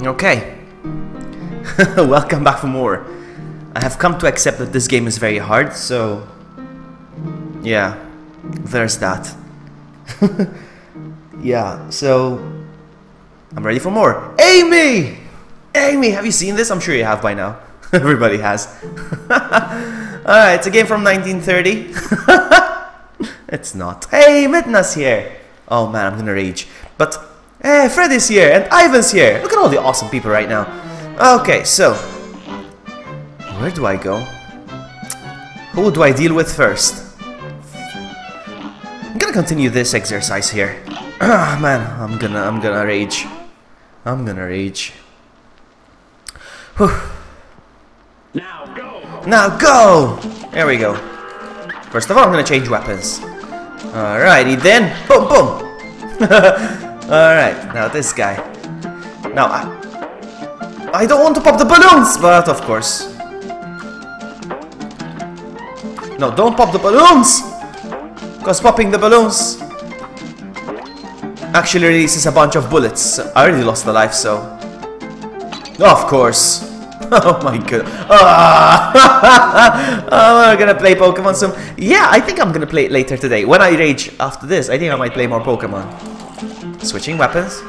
Okay. Welcome back for more. I have come to accept that this game is very hard, so... yeah, there's that. Yeah, so... I'm ready for more. Amy! Amy, have you seen this? I'm sure you have by now. Everybody has. Alright, it's a game from 1930. It's not. Hey, Midna's here. Oh man, I'm gonna rage. But, hey, Freddy's here and Ivan's here. Look at all the awesome people right now. Okay, so... where do I go? Who do I deal with first? I'm gonna continue this exercise here. Ah, man, I'm gonna rage. I'm gonna rage. Whew. Now go! Now go! There we go. First of all, I'm gonna change weapons. Alrighty then. Boom, boom. Alright, now this guy. Now, I don't want to pop the balloons, but of course. No, don't pop the balloons! Because popping the balloons actually releases a bunch of bullets. I already lost a life, so... of course. Oh my god. Oh, I'm gonna play Pokemon soon. Yeah, I think I'm gonna play it later today. When I rage after this, I think I might play more Pokemon. Switching weapons.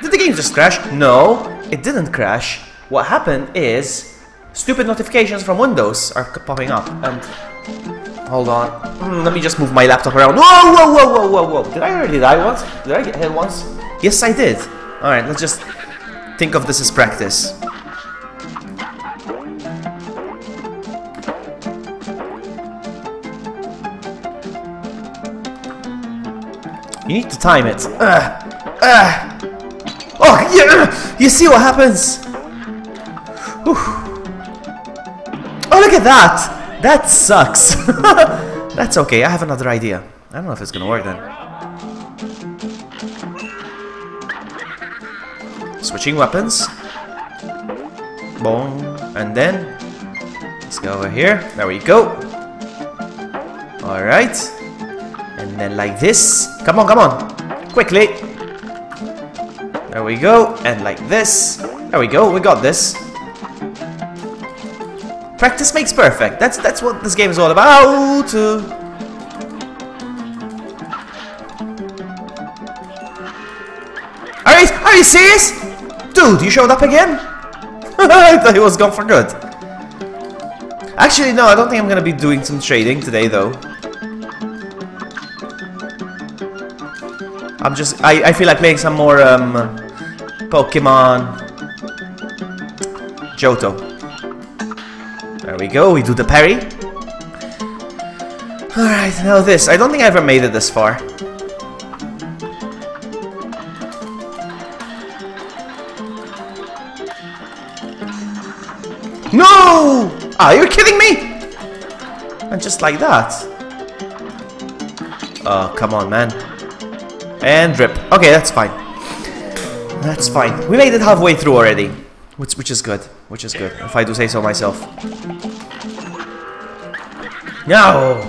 Did the game just crash? No, it didn't crash. What happened is stupid notifications from Windows are popping up. And hold on, let me just move my laptop around. Whoa, whoa, whoa, whoa, whoa, whoa! Did I already die once? Did I get hit once? Yes, I did. All right, let's just think of this as practice. You need to time it. Oh, yeah! You see what happens? Whew. Oh, look at that! That sucks. That's okay, I have another idea. I don't know if it's gonna work then. Switching weapons. Boom. And then... let's go over here. There we go. Alright. And then like this. Come on, come on. Quickly. There we go. And like this. There we go. We got this. Practice makes perfect. That's what this game is all about. Are you serious? Dude, you showed up again? I thought he was gone for good. Actually, no, I don't think I'm gonna be doing some trading today, though. I feel like playing some more Pokemon Johto. There we go, we do the parry. Alright, now this. I don't think I ever made it this far. No! Are you kidding me? And just like that. Oh, come on, man. And rip. Okay, that's fine. That's fine. We made it halfway through already. Which is good. Which is good, if I do say so myself. No!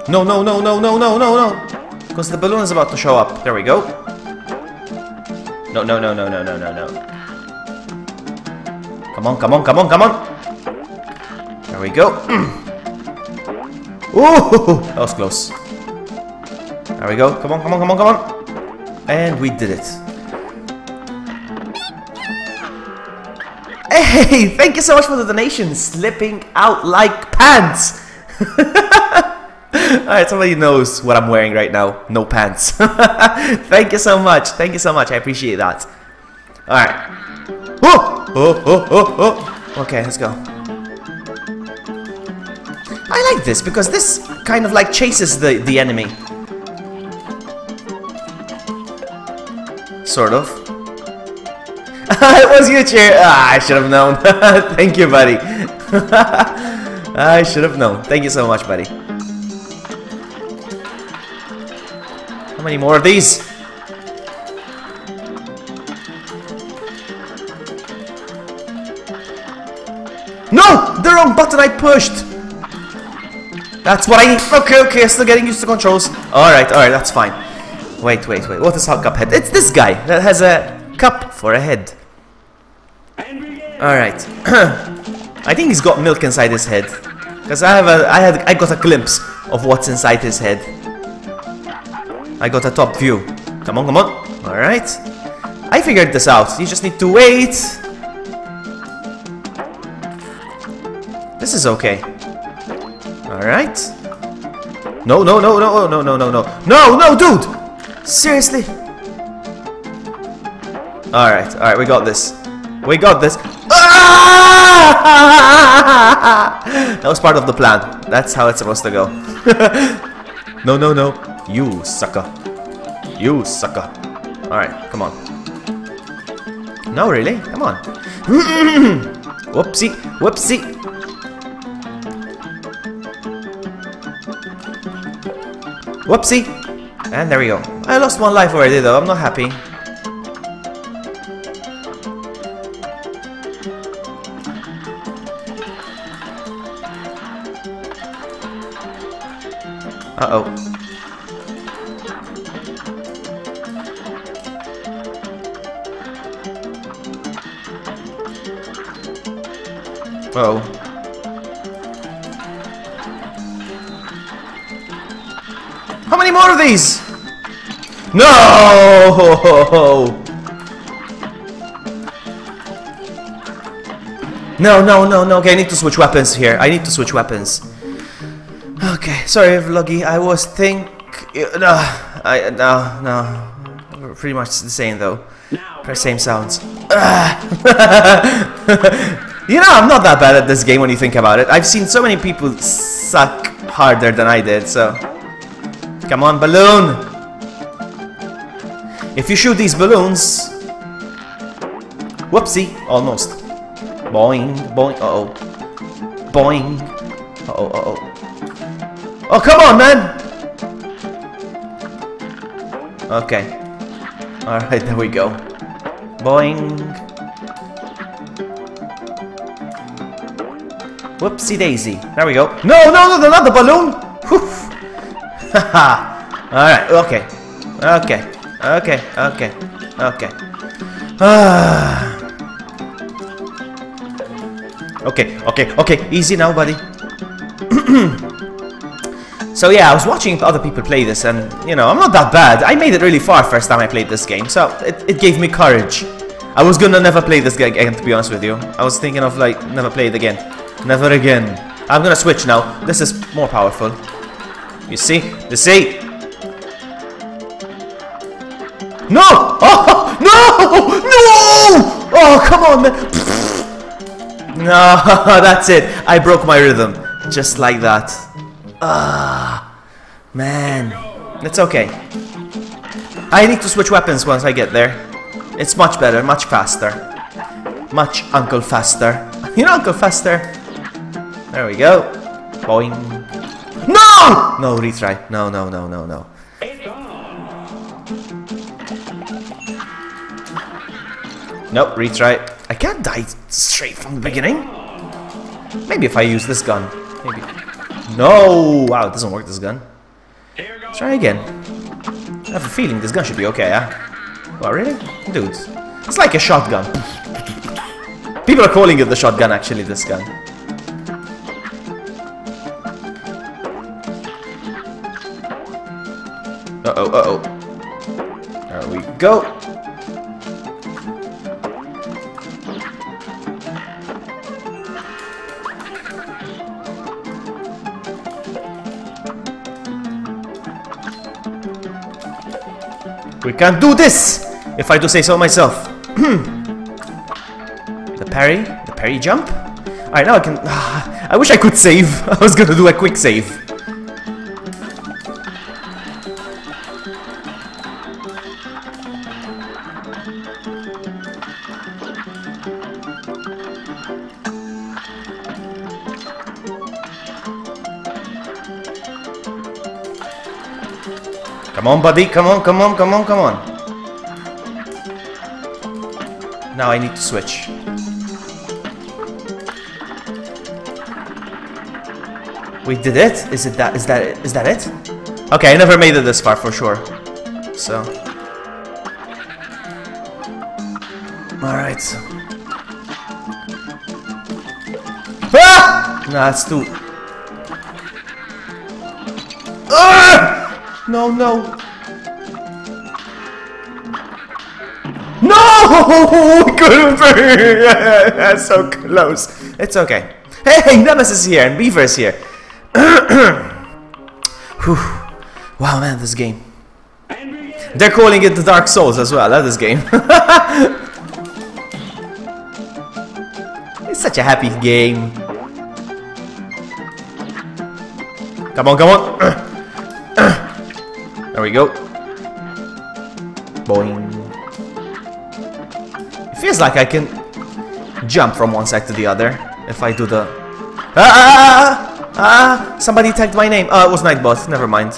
No, no, no, no, no, no, no, no! Because the balloon is about to show up. There we go. No, no, no, no, no, no, no, no. Come on, come on, come on, come on! There we go. Ooh, that was close. There we go. Come on, come on, come on, come on. And we did it. Hey, thank you so much for the donation. Slipping out like pants. Alright, somebody knows what I'm wearing right now. No pants. Thank you so much. Thank you so much. I appreciate that. Alright. Oh, oh, oh, oh, oh. Okay, let's go. I like this because this kind of like chases the enemy. Sort of. It was you, Cheer. Ah, I should have known. Thank you, buddy. I should have known. Thank you so much, buddy. How many more of these? No! The wrong button I pushed! That's what I need. Okay, okay, still getting used to controls. Alright, alright, that's fine. Wait. What is Cuphead? It's this guy that has a cup for a head. Alright. I think he's got milk inside his head. Because I got a glimpse of what's inside his head. I got a top view. Come on. Alright. I figured this out. You just need to wait. This is okay. Alright. No, dude! Seriously? Alright, we got this. Ah! That was part of the plan. That's how it's supposed to go. No. You sucker. Alright, come on. No, really? Come on. Whoopsie. Whoopsie! And there we go. I lost 1 life already though, I'm not happy. Uh-oh. Uh-oh. How many more of these? No! No. Okay, I need to switch weapons here. Okay, sorry, Vloggy. I was no. Pretty much the same though. Same sounds. You know, I'm not that bad at this game when you think about it. I've seen so many people suck harder than I did, so... Come on, balloon! If you shoot these balloons... Whoopsie! Almost. Boing, uh-oh. Boing. Uh-oh. Oh, come on, man! Okay. Alright, there we go. Boing. Whoopsie daisy. There we go. No, not the balloon! Haha. Alright, okay. Okay, easy now, buddy. So yeah, I was watching other people play this and, you know, I'm not that bad. I made it really far first time I played this game, so it gave me courage. I was gonna never play this game again, to be honest with you. I was thinking of, like, never play it again. Never again. I'm gonna switch now. This is more powerful. You see? No! Oh, no! Oh, come on, man. No, that's it. I broke my rhythm. Just like that. Ah, man. It's okay. I need to switch weapons once I get there. It's much better, much faster. Much Uncle Faster. You know Uncle Faster? There we go. Boing. No! No, retry. No. Nope, retry. I can't die straight from the beginning. Maybe if I use this gun. Maybe. No! Wow, it doesn't work, this gun. Try again. I have a feeling this gun should be okay, huh? Well, really? Dude. It's like a shotgun. People are calling it the shotgun, actually, this gun. Uh-oh. There we go. We can do this! If I do say so myself. The parry jump? Alright, now I can... I wish I could save. I was gonna do a quick save. Come on, buddy. Come on. Now I need to switch. We did it? Is that it? Okay, I never made it this far for sure. So. Alright. Ah! Nah, it's too... Ah! No, no. No! Couldn't be! That's so close. It's okay. Hey, Nemesis is here and Beaver is here. Whew. Wow, man, this game. They're calling it the Dark Souls as well, this game. It's such a happy game. Come on, come on. There we go. Boing. It feels like I can jump from one side to the other if I do the... Somebody tagged my name. Oh, it was Nightbot. Never mind.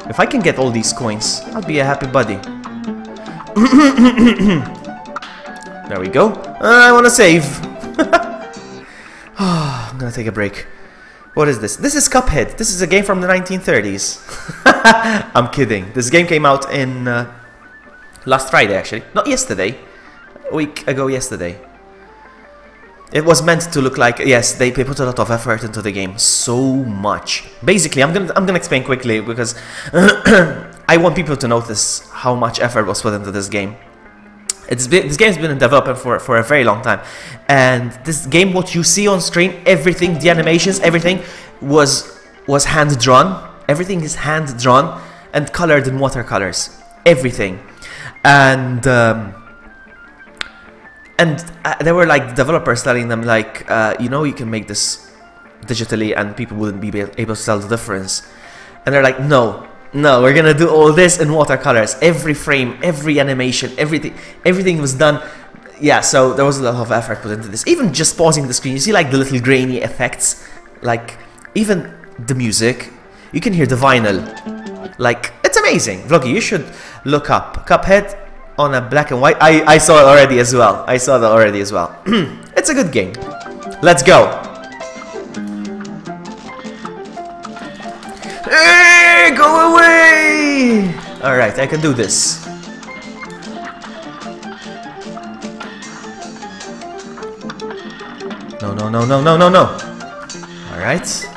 If I can get all these coins, I'll be a happy buddy. There we go. I want to save. I'm gonna take a break. What is this? This is Cuphead. This is a game from the 1930s. I'm kidding. This game came out in last Friday, actually. Not yesterday. A week ago yesterday. It was meant to look like, yes, they put a lot of effort into the game. So much. Basically, I'm gonna explain quickly because I want people to notice how much effort was put into this game. This game's been in development for a very long time, and this game, what you see on screen, everything, the animations, everything was hand drawn. Everything is hand drawn and colored in watercolors. Everything, and there were like developers telling them like, you know, you can make this digitally and people wouldn't be able to tell the difference, and they're like, no. No, we're gonna do all this in watercolors. Every frame, every animation, everything was done. Yeah, so there was a lot of effort put into this. Even just pausing the screen, you see like the little grainy effects. Like, even the music. You can hear the vinyl. Like, it's amazing. Vloggy, you should look up Cuphead on a black and white. I saw it already as well. I saw that already as well. It's a good game. Let's go. Hey, go away! Alright, I can do this. No, no, no, no, no, no, no. Alright.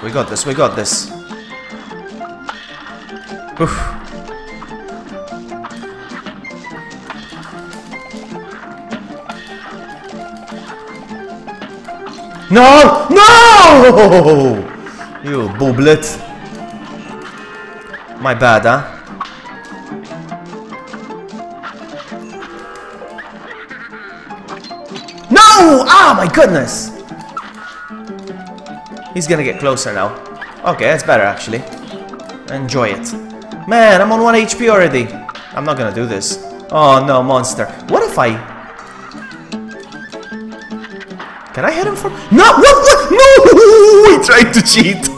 We got this, we got this. Oof. No! No! You booblet. My bad, huh? No! Ah, my goodness! He's gonna get closer now. Okay, that's better actually. Enjoy it. Man, I'm on 1 HP already. I'm not gonna do this. Oh no, monster. What if I... Can I hit him from... No! What? No! He tried to cheat!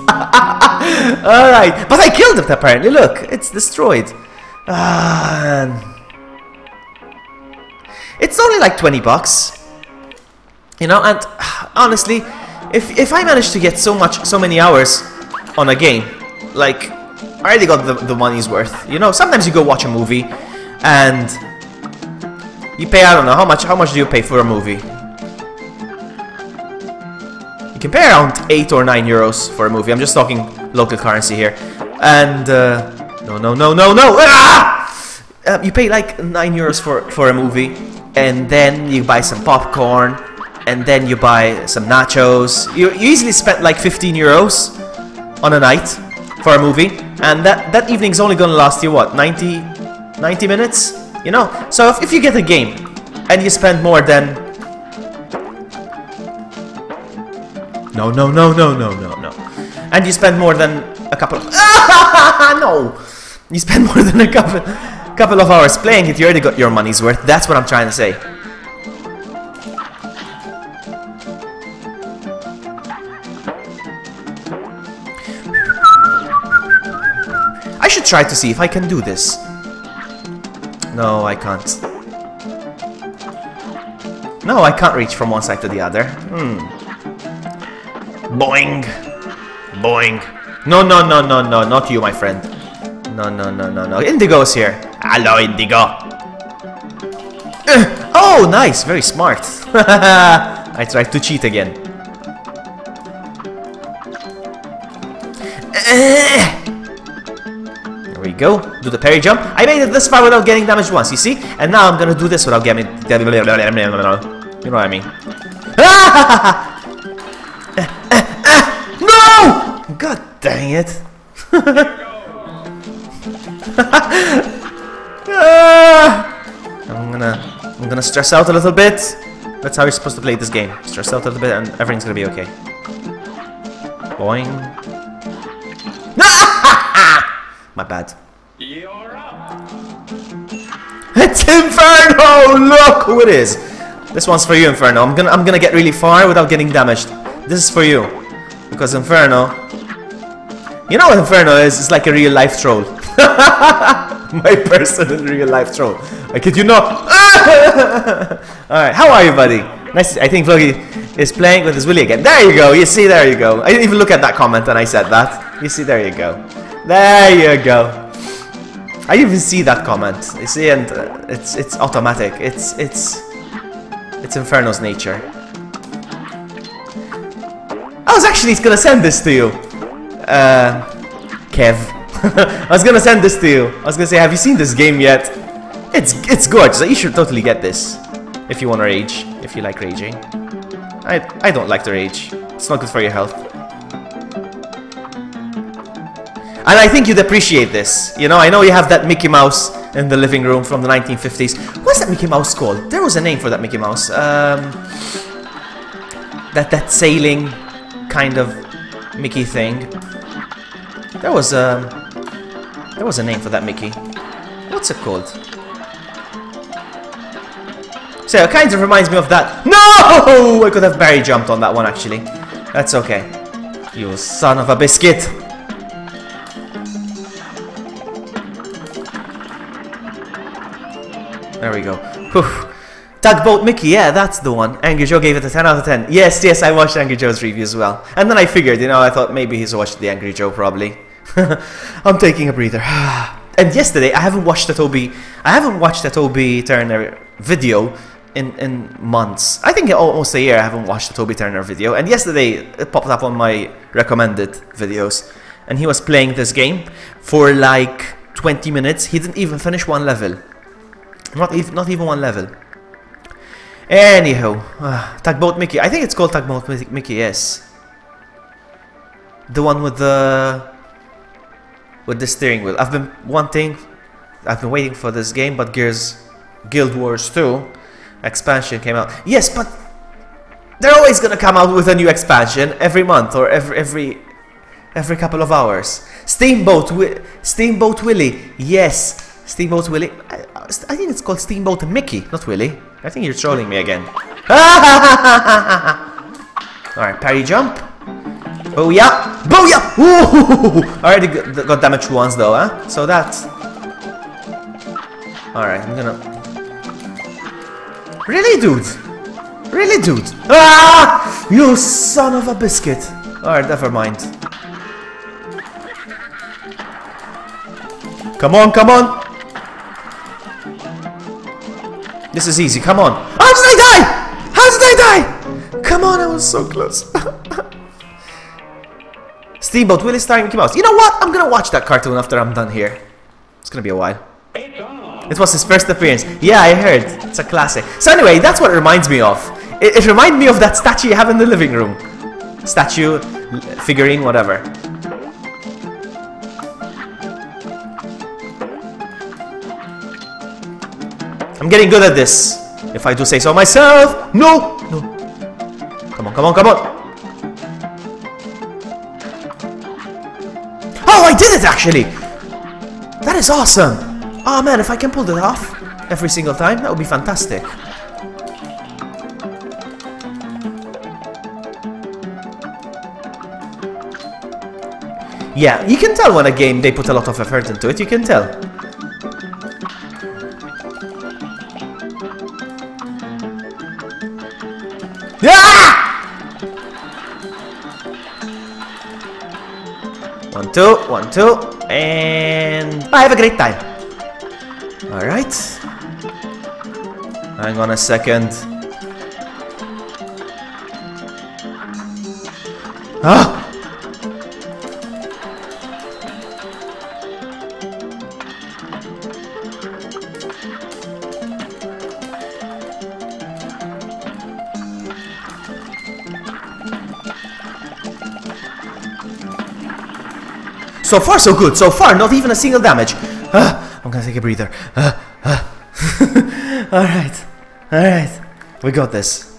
Alright, but I killed it apparently. Look, it's destroyed. It's only like 20 bucks. You know, and honestly, if I manage to get so many hours on a game, like, I already got the money's worth. You know, sometimes you go watch a movie and you pay, I don't know, how much do you pay for a movie? You can pay around 8 or 9 euros for a movie. I'm just talking local currency here. And, no, no, no, no, no! Ah! You pay like 9 euros for a movie, and then you buy some popcorn, and then you buy some nachos. You easily spent like 15 euros on a night for a movie, and that evening's only gonna last you, what, 90 minutes? You know? So if you get a game, and you spend more than... No, no, no, no, no, no, no. And you spend more than a couple of... No! You spend more than a couple of hours playing it, you already got your money's worth. That's what I'm trying to say. I should try to see if I can do this. No, I can't. No, I can't reach from one side to the other. Boing! Boing! No, no, no, no, no, not you, my friend. No, no, no, no, no. Indigo's here. Hello, Indigo. Oh, nice. Very smart. I tried to cheat again. There we go. Do the parry jump. I made it this far without getting damaged once, you see? And now I'm gonna do this without getting... You know what I mean? No! God dang it. I'm gonna stress out a little bit. That's how you're supposed to play this game. Stress out a little bit and everything's gonna be okay. Boing. My bad. You're up. It's Inferno! Look who it is. This one's for you, Inferno. I'm gonna get really far without getting damaged. This is for you. Because Inferno... You know what Inferno is? It's like a real life troll. My personal real life troll. I kid you not. Alright, how are you, buddy? Nice. I think Vloggy is playing with his Willy again. There you go. You see, there you go. I didn't even look at that comment and I said that. You see, there you go. There you go. I didn't even see that comment. You see, and it's automatic. It's Inferno's nature. I was actually gonna send this to you, Kev. I was gonna send this to you. I was gonna say, have you seen this game yet? It's gorgeous. You should totally get this if you want to rage. If you like raging. I don't like to rage. It's not good for your health. And I think you'd appreciate this. You know, I know you have that Mickey Mouse in the living room from the 1950s. What's that Mickey Mouse called? There was a name for that Mickey Mouse. That sailing kind of Mickey thing. There was a name for that Mickey. What's it called? So it kind of reminds me of that. No! I could have barely jumped on that one actually. That's okay. You son of a biscuit. There we go. Whew. Tugboat Mickey, yeah, that's the one. Angry Joe gave it a 10 out of 10. Yes, yes, I watched Angry Joe's review as well. And then I figured, you know, I thought maybe he's watched the Angry Joe probably. I'm taking a breather. And yesterday, I haven't watched a Toby Turner video in months. I think almost a year I haven't watched a Toby Turner video. And yesterday, it popped up on my recommended videos. And he was playing this game for like 20 minutes. He didn't even finish one level. Not even one level. Anyhow, Tugboat Mickey. I think it's called Tugboat Mickey, yes. The one with the steering wheel. I've been waiting for this game, but Guild Wars 2 expansion came out. Yes, but they're always gonna come out with a new expansion every month or every couple of hours. Steamboat Willy. Yes, Steamboat Willy. I think it's called Steamboat Mickey, not Willy. I think you're trolling me again. Alright, parry jump. Booyah! Booyah! Ooh! I already got damaged once though, huh? So that's... Alright, I'm gonna... Really, dude? Really, dude? Ah! You son of a biscuit. Alright, never mind. Come on, come on! This is easy, come on. How did I die? How did I die? Come on, I was so close. Steamboat Willie starring Mickey Mouse. You know what? I'm gonna watch that cartoon after I'm done here. It's gonna be a while. It was his first appearance. Yeah, I heard. It's a classic. So anyway, that's what it reminds me of. It reminds me of that statue you have in the living room. Statue, figurine, whatever. I'm getting good at this, if I do say so myself. No! No. Come on, come on, come on. Oh, I did it actually! That is awesome! Oh man, if I can pull it off every single time, that would be fantastic. Yeah, you can tell when a game they put a lot of effort into it, you can tell. Yeah! 1, 2, 1, 2, and I have a great time. Alright. Hang on a second. Ah! So far, so good. So far, not even a single damage. I'm gonna take a breather. Alright. Alright. We got this.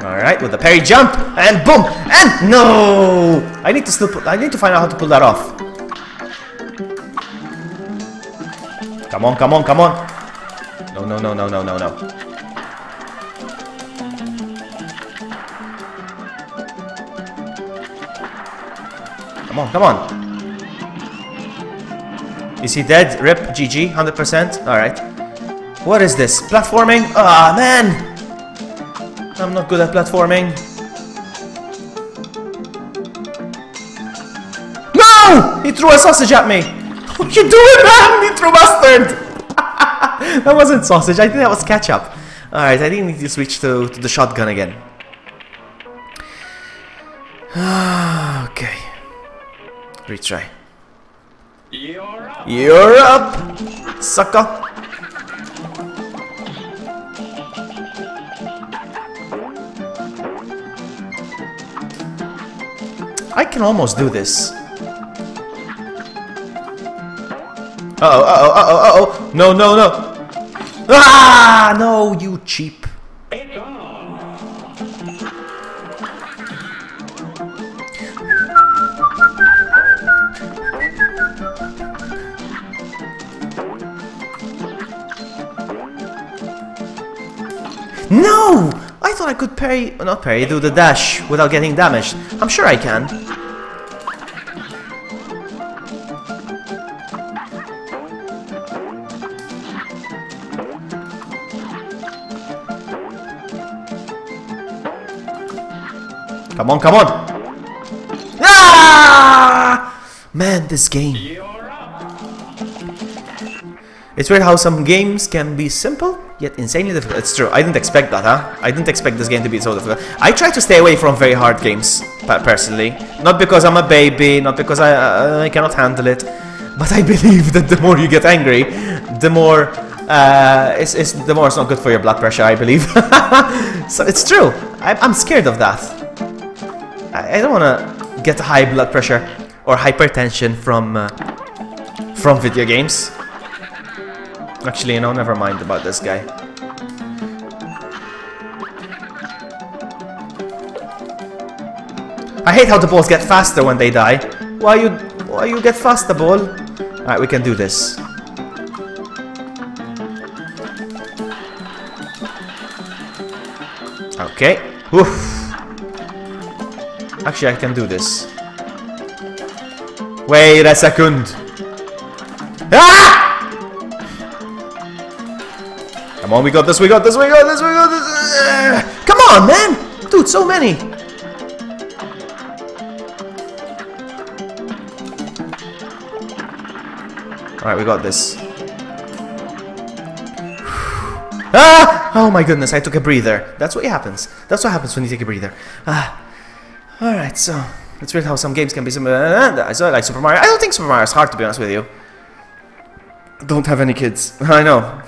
Alright, with the parry jump. And boom! And no! I need to find out how to pull that off. Come on, come on, come on. No, no, no, no, no, no, no. Come on, come on. Is he dead? Rip, GG, 100%. Alright. What is this? Platforming? Ah, man! I'm not good at platforming. No! He threw a sausage at me! What you doing, man? You threw mustard! That wasn't sausage, I think that was ketchup. Alright, I think we need to switch to the shotgun again. Okay. Retry. You're up. You're up, sucker. I can almost do this. Uh-oh, uh-oh, uh-oh, uh-oh. No, no, no. Ah, no, you cheap. It's on. No! I thought I could parry, not parry, do the dash without getting damaged. I'm sure I can. Come on, come on! Ah! Man, this game. You're up. It's weird how some games can be simple, yet insanely difficult. It's true. I didn't expect that, huh? I didn't expect this game to be so difficult. I try to stay away from very hard games, personally. Not because I'm a baby, not because I cannot handle it, but I believe that the more you get angry, the more it's not good for your blood pressure, I believe. So it's true. I'm scared of that. I don't want to get high blood pressure or hypertension from video games. Actually, you know, never mind about this guy. I hate how the balls get faster when they die. Why you get faster, ball? Alright, we can do this. Okay. Oof. Actually, I can do this. Wait a second. Ah! Come on, we got this, we got this, we got this, we got this. Come on, man! Dude, so many. Alright, we got this. Ah! Oh my goodness, I took a breather. That's what happens. That's what happens when you take a breather. Alright, so it's weird how some games can be similar. I saw like Super Mario. I don't think Super Mario is hard, to be honest with you. Don't have any kids. I know.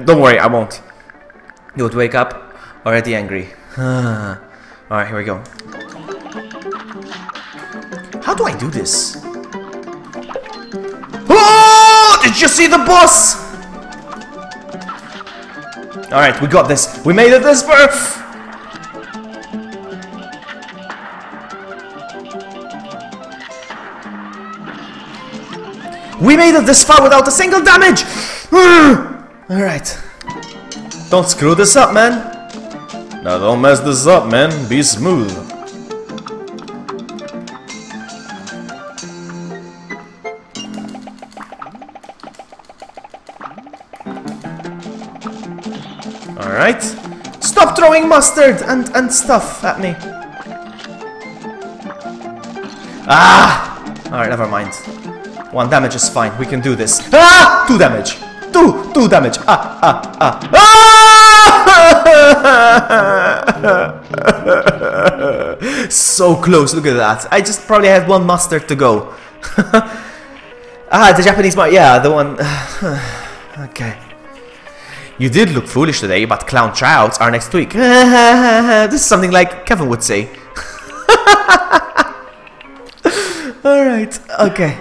Don't worry, I won't. You would wake up already angry. Alright, here we go. How do I do this? Oh! Did you see the boss? Alright, we got this. We made it this far. We made it this far without a single damage! Alright. Don't screw this up, man. Now don't mess this up, man. Be smooth. Alright. Alright. Stop throwing mustard and stuff at me. Ah! Alright, never mind. 1 damage is fine. We can do this. Ah! 2 damage. 2 damage. Ah! So close. Look at that. I just probably had 1 mustard to go. The Japanese mark. Yeah, the one. Okay. You did look foolish today, but clown tryouts are next week. This is something like Kevin would say. Alright, okay.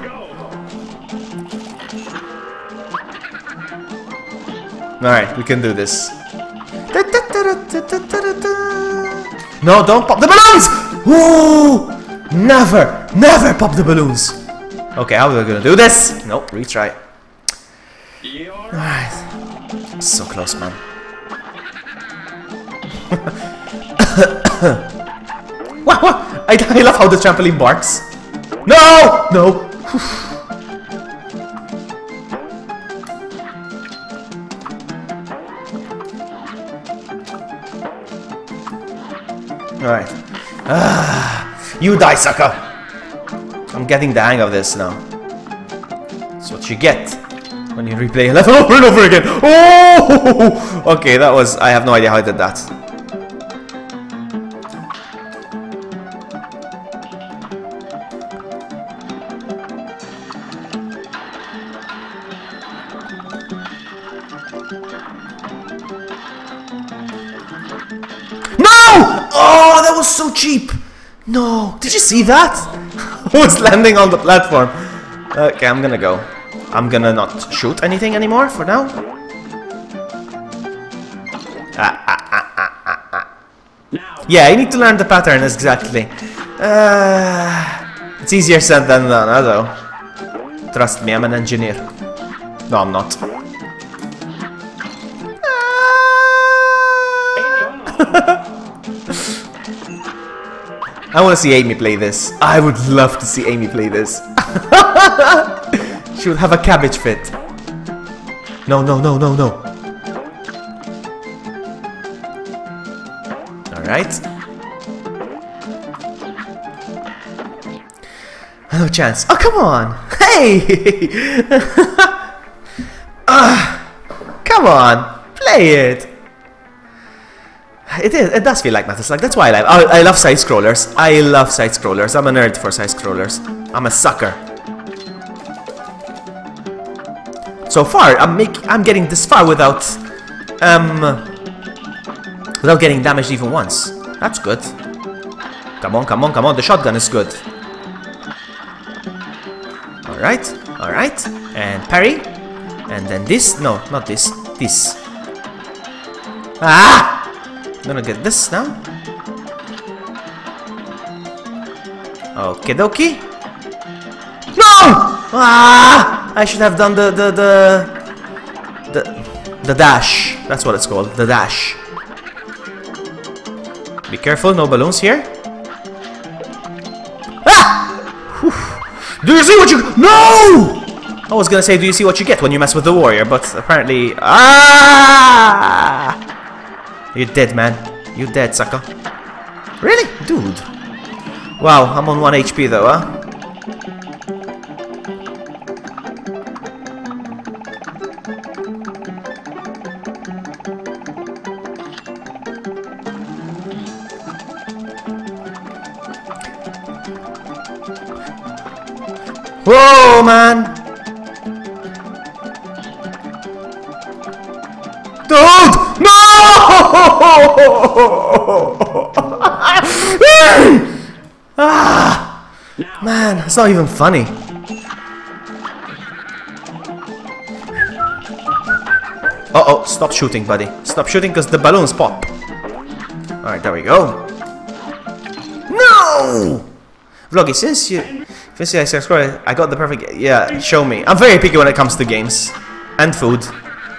Alright, we can do this. No, don't pop the balloons! Ooh! Never pop the balloons. Okay, how are we gonna do this? Nope, retry. Alright. So close, man. Wow! I love how the trampoline barks. No! No! Alright. You die, sucker! I'm getting the hang of this now. That's what you get when you replay a level over and over again. Oh! Okay, that was... I have no idea how I did that. Oh, that was so cheap! No, did you see that? I was landing on the platform. Okay, I'm gonna go. I'm gonna not shoot anything anymore for now. Yeah, you need to learn the pattern exactly. It's easier said than done, though. Trust me, I'm an engineer. No, I'm not. I want to see Amy play this. I would love to see Amy play this. She would have a cabbage fit. No. Alright. No chance. Oh, come on. Hey! Come on. Play it. It does feel like Metal Slug. That's why I love side scrollers. I love side scrollers. I'm a nerd for side scrollers. I'm a sucker. So far, I'm getting this far without getting damaged even once. That's good. Come on. The shotgun is good. Alright. And parry. And then this. No, not this. This. Ah! I'm gonna get this now. Okie dokie. No! Ah! I should have done the dash. That's what it's called. The dash. Be careful, no balloons here. Ah! Whew. Do you see what you... No! I was gonna say, do you see what you get when you mess with the warrior? But apparently... Ah! You're dead, man. You're dead, sucker. Really? Dude. Wow, I'm on 1 HP though, huh? Whoa, man! Dude! No! Ah! Man, it's not even funny. Uh-oh, stop shooting, buddy. Stop shooting because the balloons pop. Alright, there we go. No! Vloggy, since you I subscribe, I got the perfect... Yeah, show me. I'm very picky when it comes to games. And food.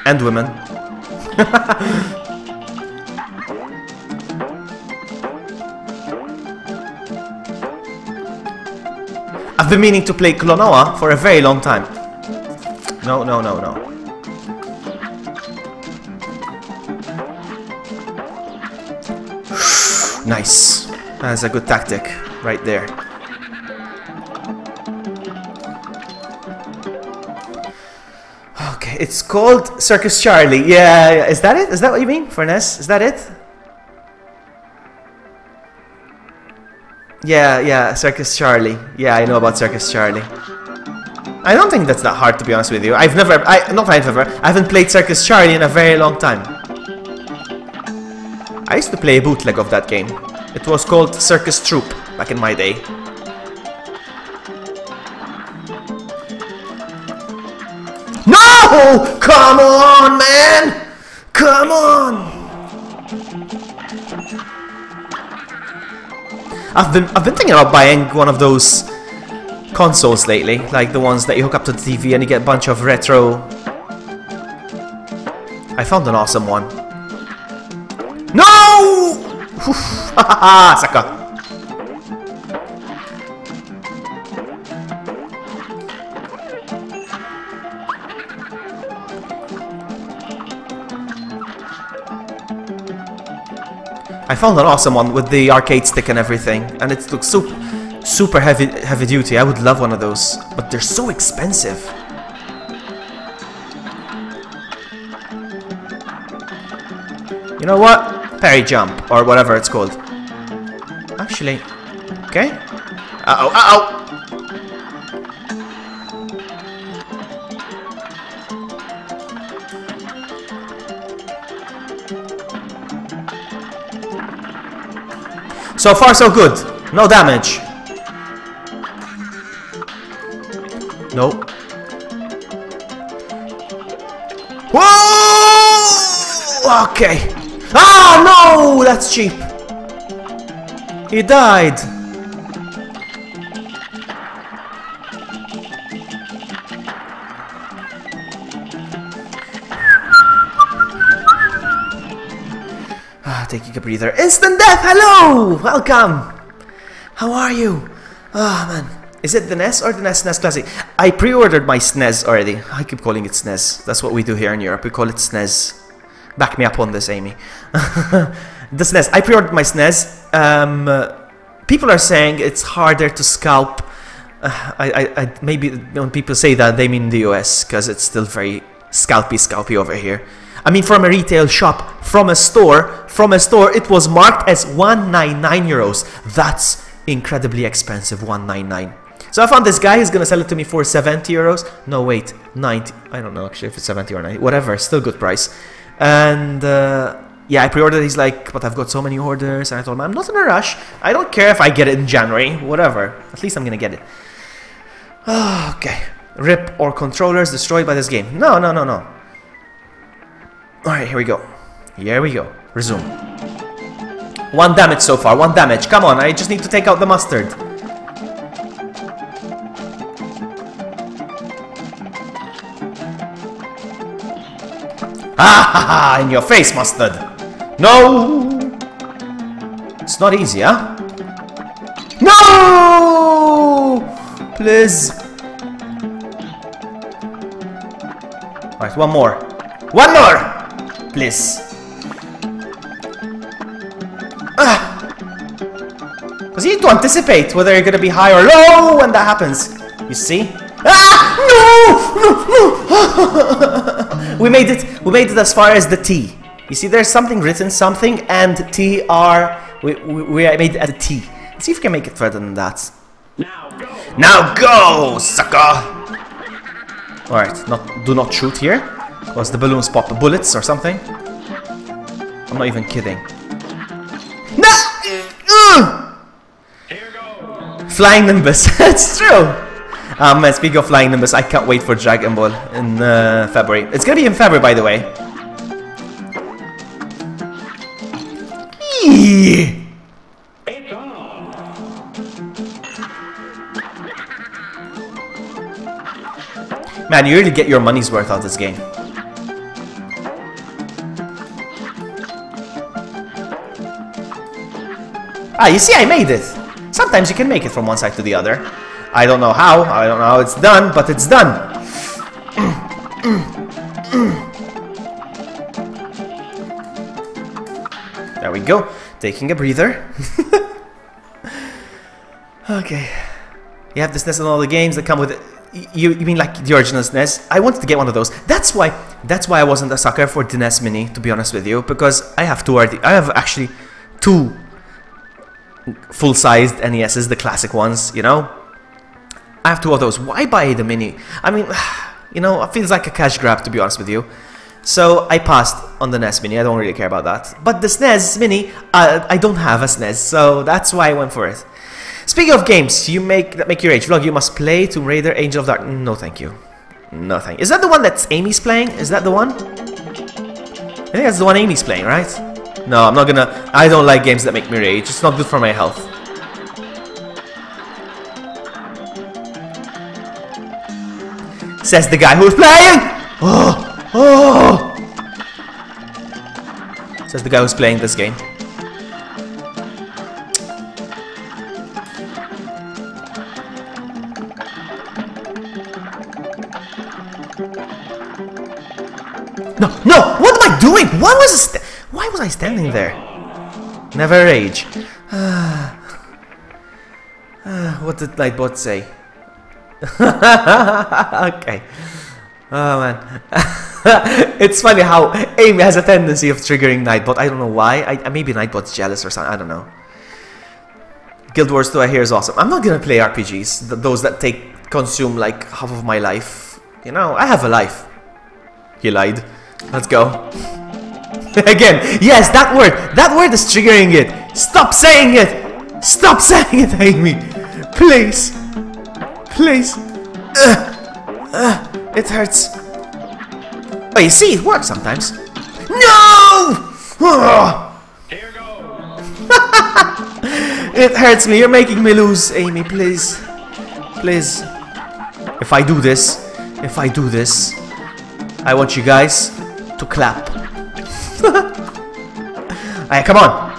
And women. I've been meaning to play Klonoa for a very long time. No. Nice. That's a good tactic right there. Okay, it's called Circus Charlie. Yeah, is that it? Is that what you mean for NES? Is that it? Yeah, Circus Charlie. Yeah, I know about Circus Charlie. I don't think that's that hard, to be honest with you. I haven't played Circus Charlie in a very long time. I used to play a bootleg of that game. It was called Circus Troop back in my day. No! Come on, man! Come on! I've been thinking about buying one of those consoles lately, like the ones that you hook up to the TV and you get a bunch of retro. I found an awesome one. No! Haha, sucker. I found an awesome one with the arcade stick and everything, and it looks super heavy duty. I would love one of those, but they're so expensive. You know what? Parry jump, or whatever it's called. Actually, okay. Uh-oh, uh-oh! So far, so good. No damage. No. Whoa! Okay. Ah, no! That's cheap. He died. Taking a breather. Instant death! Hello! Welcome! How are you? Ah, man. Is it the NES or the NES Classic? I pre-ordered my SNES already. I keep calling it SNES. That's what we do here in Europe. We call it SNES. Back me up on this, Amy. The SNES. I pre-ordered my SNES. People are saying it's harder to scalp. Maybe when people say that, they mean the US, because it's still very scalpy over here. I mean, from a retail shop, from a store, it was marked as 199 euros. That's incredibly expensive, 199. So I found this guy who's gonna sell it to me for 70 euros. No, wait, 90. I don't know actually if it's 70 or 90. Whatever, still good price. And yeah, I pre-ordered. He's like, but I've got so many orders. And I told him, I'm not in a rush. I don't care if I get it in January. Whatever. At least I'm gonna get it. Okay. RIP or controllers destroyed by this game. No. Alright, here we go. Resume. 1 damage so far, 1 damage. Come on, I just need to take out the mustard. Ah, in your face, mustard. No! It's not easy, huh? No! Please. Alright, one more. One more! Please. Because you need to anticipate whether you're going to be high or low when that happens. You see? Ah! No! We made it as far as the T. You see, there's something written, something, and TR. We made it at a T. Let's see if we can make it further than that. Now go, sucker! Alright, do not shoot here. Because the balloons pop bullets or something. I'm not even kidding. No! Here goes. Flying Nimbus. It's true. Man, speaking of Flying Nimbus, I can't wait for Dragon Ball in February. It's gonna be in February, by the way. Eee! It's on. Man, you really get your money's worth out of this game. Ah, you see, I made it. Sometimes you can make it from one side to the other. I don't know how. I don't know how it's done, but it's done. There we go. Taking a breather. Okay. You have the SNES and all the games that come with it. You mean like the original SNES? I wanted to get one of those. That's why I wasn't a sucker for the NES Mini, to be honest with you, because I have I have actually 2 full-sized NESs, the classic ones, you know? I have 2 of those. Why buy the Mini? I mean, you know, it feels like a cash grab, to be honest with you. So I passed on the NES Mini. I don't really care about that. But the SNES Mini, I don't have a SNES, so that's why I went for it. Speaking of games that make you rage, Vlog, you must play Tomb Raider, Angel of Dark. No, thank you. No, thank you. Is that the one that Amy's playing? Is that the one? I think that's the one Amy's playing, right? No, I'm not gonna... I don't like games that make me rage. It's not good for my health. Says the guy who's playing! Oh! Oh! Says the guy who's playing this game. No, no! What am I doing? Why was I standing there? Never rage. What did Nightbot say? Okay. Oh man. It's funny how Amy has a tendency of triggering Nightbot. I don't know why. Maybe Nightbot's jealous or something. I don't know. Guild Wars 2 I hear is awesome. I'm not gonna play RPGs. Those that consume like half of my life. You know, I have a life. He lied. Let's go. Again, yes, that word is triggering it. Stop saying it. Stop saying it, Amy. Please. Please. It hurts. Oh, you see, it works sometimes. No! Here goes. It hurts me. You're making me lose, Amy. Please. Please. If I do this, I want you guys to clap. Alright, come on.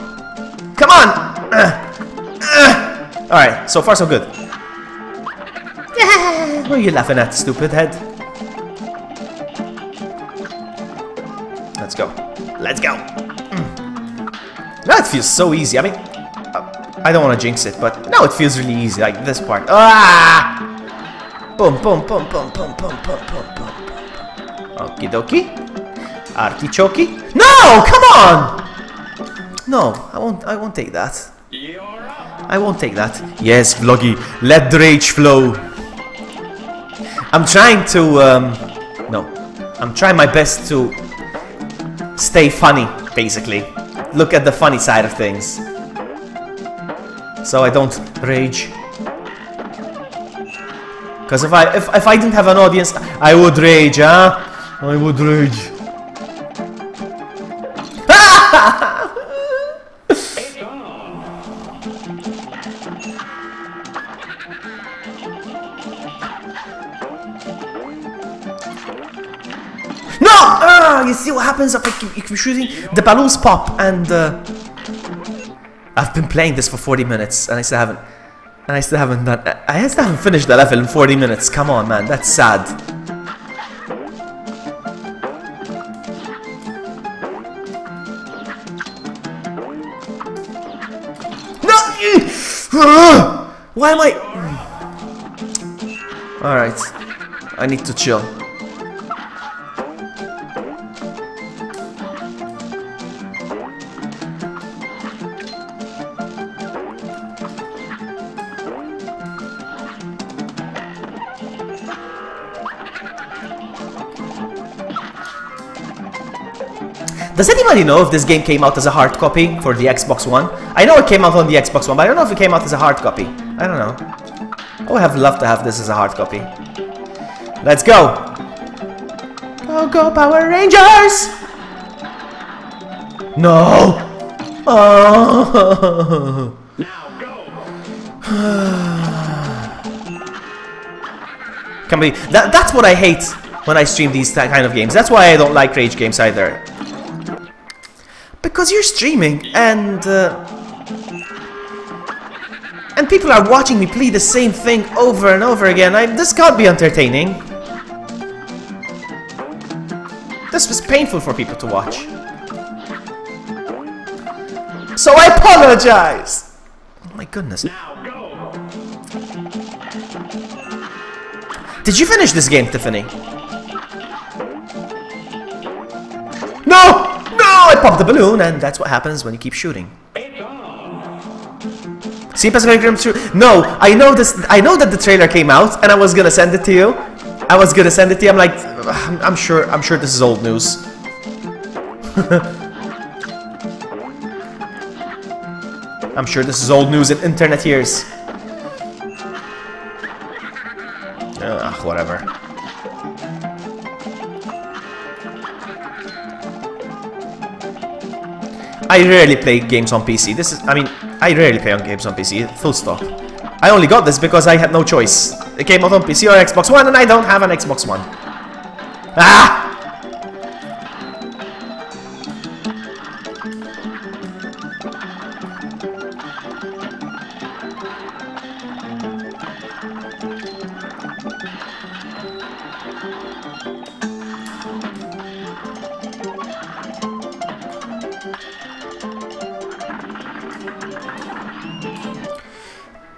Come on! Alright, so far so good. What are you laughing at, stupid head? Let's go. Let's go. Now it feels so easy. I mean, I don't want to jinx it, but now it feels really easy, like this part. Ah! Boom, boom, boom, boom, boom, boom, boom, boom, boom. Okie dokie. Artichoke. No! Come on! No, I won't take that. You're up. I won't take that. Yes, Vloggy, let the rage flow. I'm trying to, no. I'm trying my best to stay funny, basically. Look at the funny side of things. So I don't rage. Because if I didn't have an audience, I would rage, huh? I would rage. It's on. No! You see what happens if I keep shooting? The balloons pop, and I've been playing this for 40 minutes, and I still haven't finished the level in 40 minutes. Come on, man, that's sad. No! Why am I? All right, I need to chill. Does anybody know if this game came out as a hard copy for the Xbox One? I know it came out on the Xbox One, but I don't know if it came out as a hard copy. I don't know. I would have loved to have this as a hard copy. Let's go! Go, go, Power Rangers! No! Oh! Now go. Can be that's what I hate when I stream these kind of games. That's why I don't like rage games either. Because you're streaming and people are watching me play the same thing over and over again. This can't be entertaining. This was painful for people to watch. So I apologize. Oh my goodness. Now go. Did you finish this game, Tiffany? No! No! I popped the balloon, and that's what happens when you keep shooting. It's on. See Pacific Rim 2? No, I know this. I know that the trailer came out, and I was gonna send it to you. I'm like, I'm sure this is old news. I'm sure this is old news in internet years. Ugh, whatever. I rarely play games on PC. I rarely play on games on PC, full stop. I only got this because I had no choice. It came out on PC or Xbox One, and I don't have an Xbox One. Ah!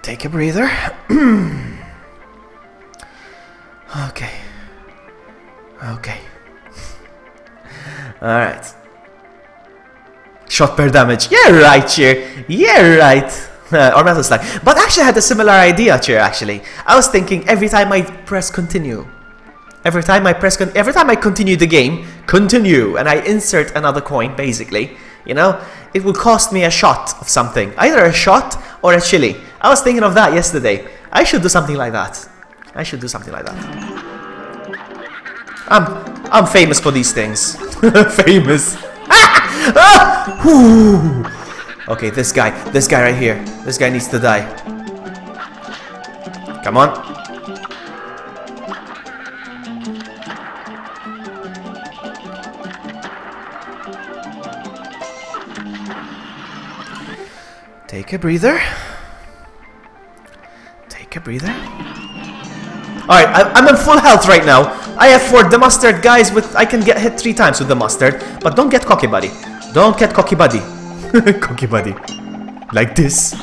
Take a breather. Okay. Okay. Alright. Shot per damage. Yeah, right, Cheer. Yeah, right. Or metal slug. But actually I had a similar idea, Cheer, actually. I was thinking every time I press continue. Every time I continue the game, and I insert another coin, basically, you know, it will cost me a shot of something. Either a shot or a chili. I was thinking of that yesterday. I should do something like that. I'm famous for these things. Famous. Okay, this guy right here. This guy needs to die. Come on. Take a breather. Alright, I'm in full health right now. I have 4 the mustard guys I can get hit 3 times with the mustard. But don't get cocky, buddy. Don't get cocky, buddy. Cocky, buddy. Like this.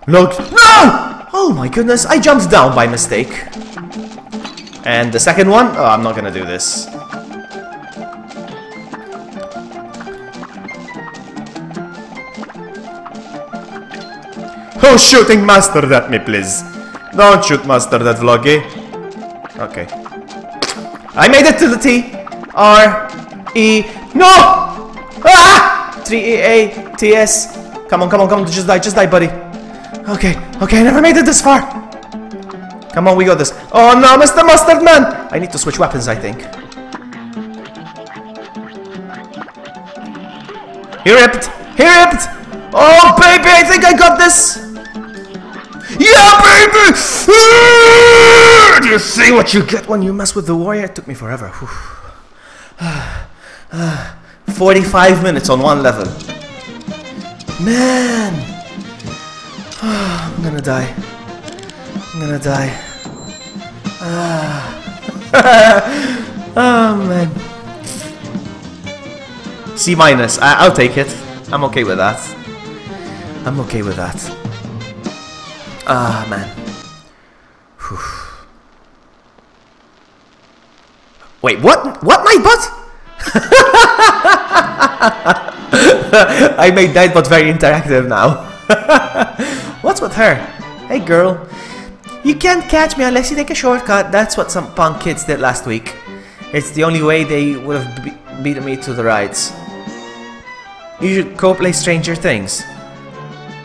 Look. No! Oh my goodness, I jumped down by mistake. And the second one? Oh, I'm not gonna do this. Who's shooting mustard at me, please? Don't shoot mustard at Vloggy. Okay. I made it to the T. R. E. No! Ah! 3 E. A. TS. Come on. Just die, buddy. Okay. I never made it this far. Come on, we got this. Oh no, Mr. Mustard Man! I need to switch weapons, I think. He ripped! Oh, baby, I think I got this! Yeah, baby! Do you see what you get when you mess with the warrior? It took me forever. 45 minutes on one level. Man! I'm gonna die. Oh, man. C-. I'll take it. I'm okay with that. Ah, man. Whew. Wait, what? What? My butt? I made that but very interactive now. What's with her? Hey, girl. You can't catch me unless you take a shortcut. That's what some punk kids did last week. It's the only way they would have beaten me to the rides. You should go play Stranger Things.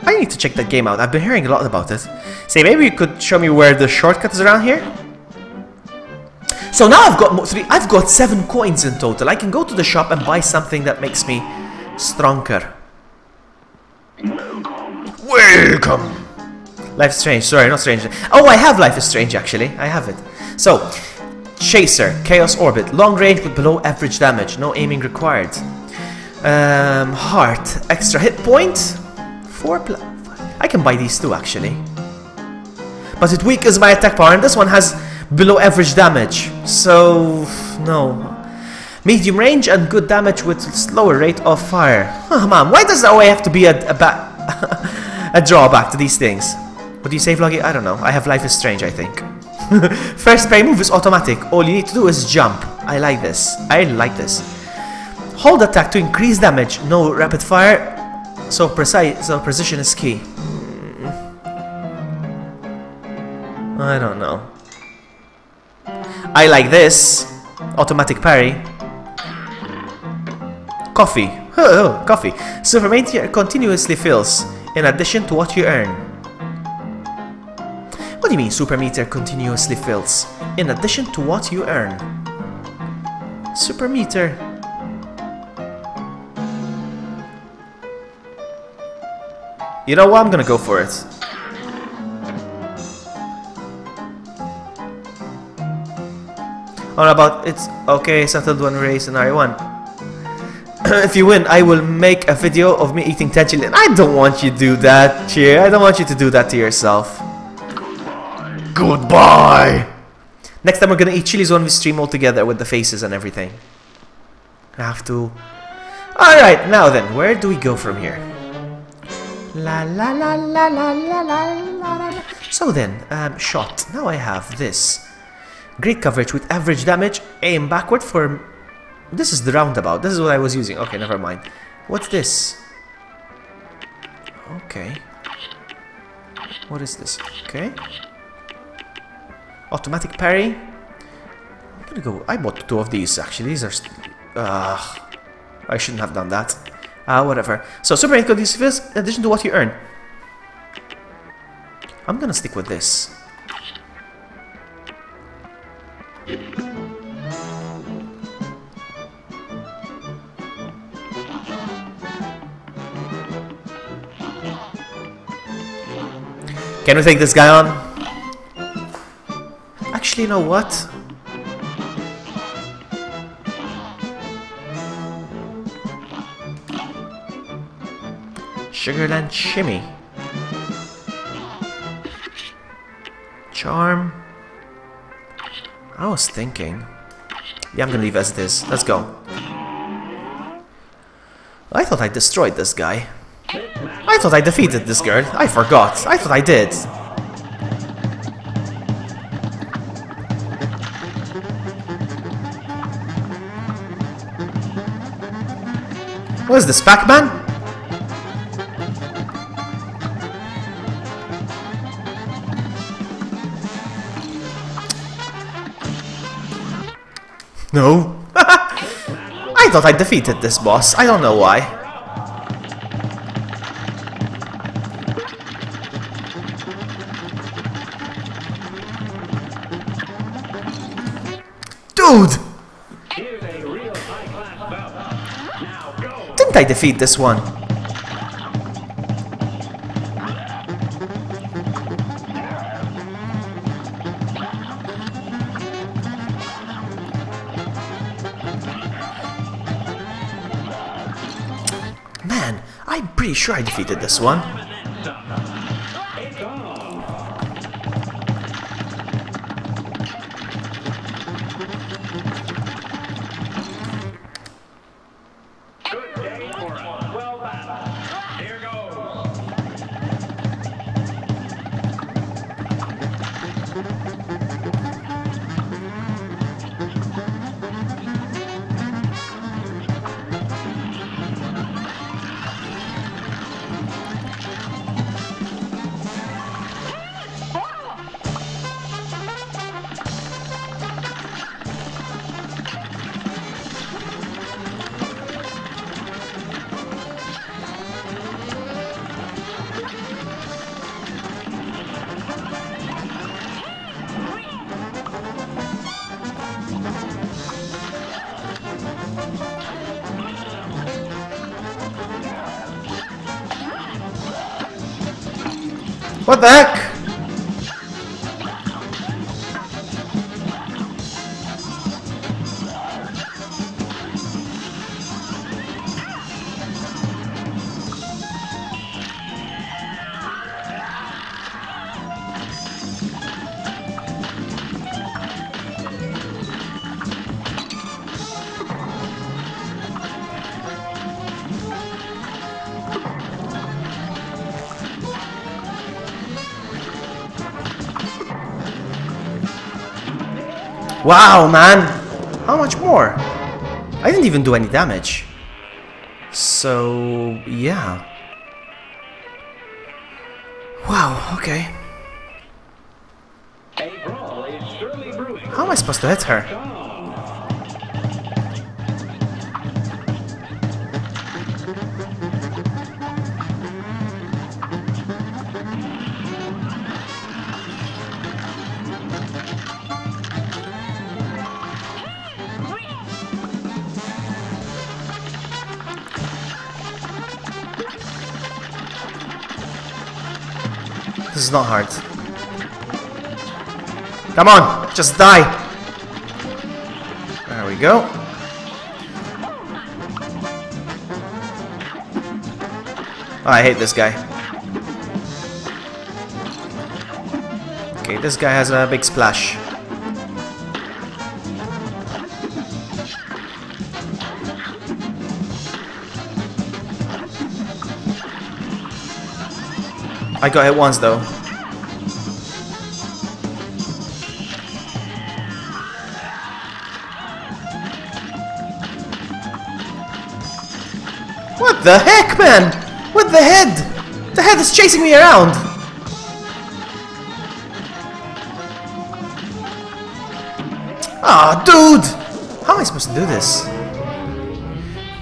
I need to check that game out. I've been hearing a lot about it. Say, maybe you could show me where the shortcut is around here? So now I've got 7 coins in total. I can go to the shop and buy something that makes me stronger. Welcome! Life is Strange. Sorry, not Strange. Oh, I have Life is Strange, actually. I have it. So, Chaser, Chaos Orbit, long range with below average damage, no aiming required. Heart, extra hit point, 4 plus. I can buy these 2 actually. But it weakens my attack power, and this one has below average damage. So, no. Medium range and good damage with slower rate of fire. Oh man, why does there always have to be a drawback to these things? What do you say, Vloggy? I don't know. I have Life is Strange, I think. First parry move is automatic. All you need to do is jump. I like this. I like this. Hold attack to increase damage. No rapid fire. So precision is key. I don't know. I like this. Automatic parry. Coffee. Oh, coffee. Silver meter continuously fills, in addition to what you earn. What do you mean, super meter continuously fills? In addition to what you earn. Super meter. You know what? I'm gonna go for it. Or about it's okay, settled one race and I won. If you win, I will make a video of me eating 10 chili. I don't want you to do that, Cheer. I don't want you to do that to yourself. Goodbye! Next time we're gonna eat chilies when we stream all together with the faces and everything. I have to... Alright, now then, where do we go from here? La la la la la la la la. So then, shot. Now I have this. Great coverage with average damage. Aim backward for... This is the roundabout. This is what I was using. Okay, never mind. What's this? Okay. What is this? Okay. Automatic parry. I'm gonna go... I bought 2 of these, actually. These are... I shouldn't have done that. Whatever. So, super income these fills in addition to what you earn. I'm gonna stick with this. Can we take this guy on? Actually, you know what? Sugarland Shimmy. Charm. I was thinking. Yeah, I'm gonna leave as it is. Let's go. I thought I destroyed this guy. I thought I defeated this girl. I forgot. I thought I did. What is this, Pac-Man? No. I thought I defeated this boss. I don't know why. Dude! Didn't I defeat this one? Man, I'm pretty sure I defeated this one. What the heck? Wow, man! How much more? I didn't even do any damage. So, yeah. Wow, okay. A brawl is surely brewing. How am I supposed to hit her? This is not hard. Come on, just die. There we go. Oh, I hate this guy. Okay, this guy has a big splash. I got hit once though. What the heck, man? What the head? The head is chasing me around. Ah, dude! How am I supposed to do this?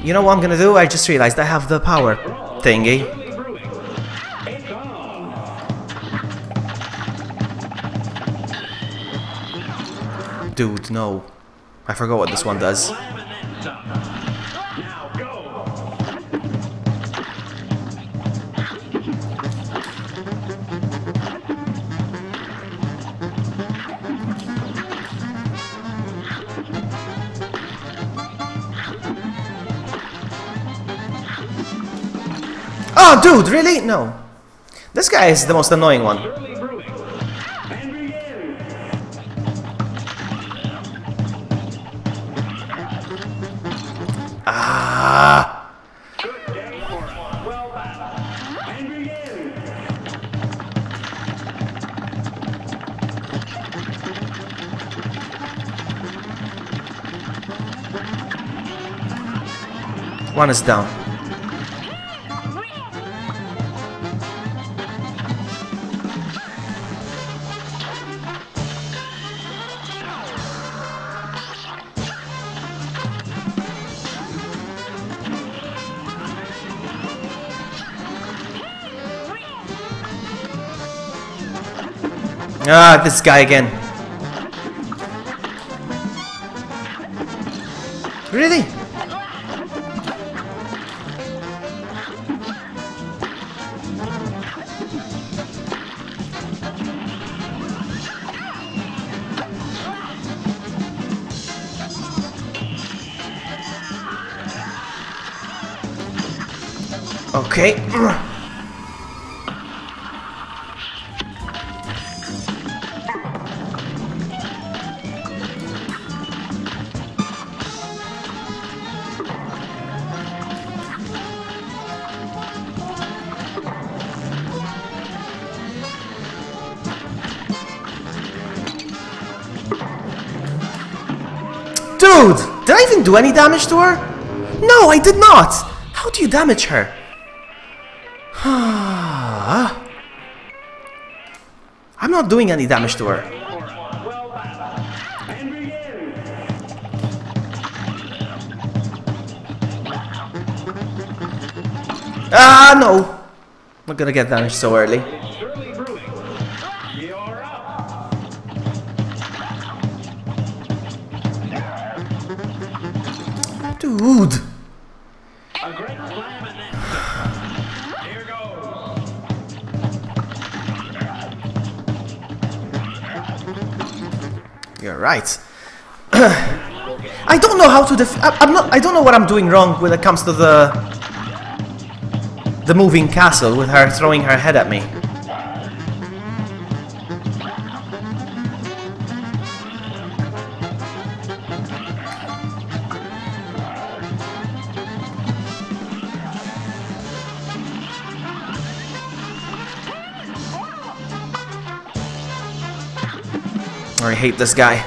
You know what I'm gonna do? I just realized I have the power thingy. Dude, no. I forgot what this one does. Oh, dude, really? No. This guy is the most annoying one. Ah. One is down. Ah, this guy again. Really? Okay. Dude! Did I even do any damage to her? No, I did not! How do you damage her? I'm not doing any damage to her. Ah, no! Not gonna get damaged so early. Dude! You're right. I don't know how to I don't know what I'm doing wrong when it comes to the moving castle with her throwing her head at me. I hate this guy.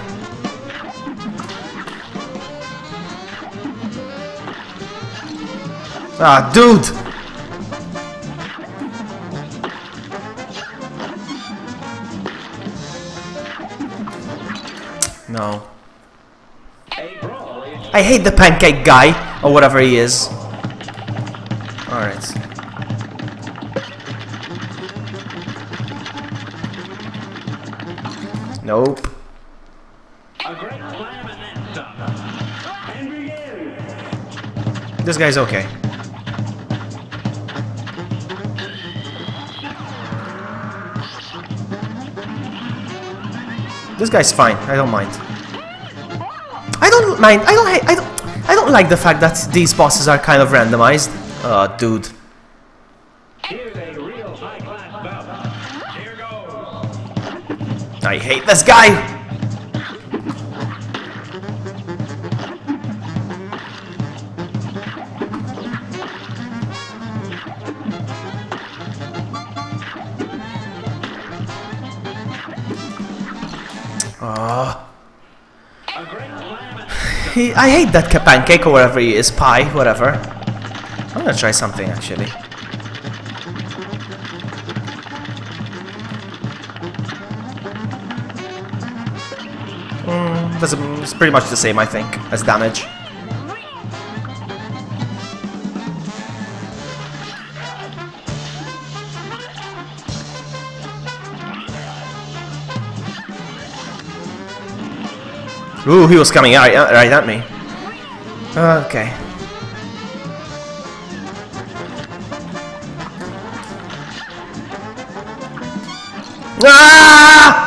Ah, dude! No. I hate the pancake guy, or whatever he is. Alright. Nope. This guy's okay. This guy's fine. I don't mind. I don't mind. I don't hate. I don't like the fact that these bosses are kind of randomized. Oh, dude. Here's a real high-class bout. Here goes. I hate this guy. I hate that pancake or whatever he is, pie, whatever. I'm gonna try something actually. It's pretty much the same, I think, as damage. Ooh, he was coming right at me. Okay. Ah!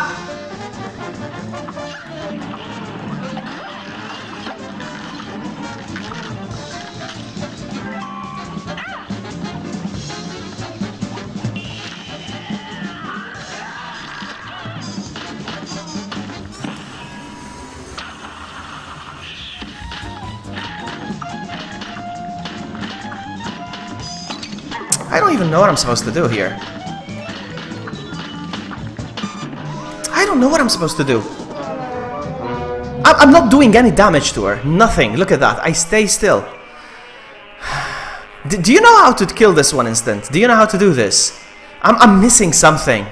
I don't even know what I'm supposed to do here. I don't know what I'm supposed to do. I'm not doing any damage to her. Nothing. Look at that. I stay still. Do you know how to kill this one instant? Do you know how to do this? I'm missing something.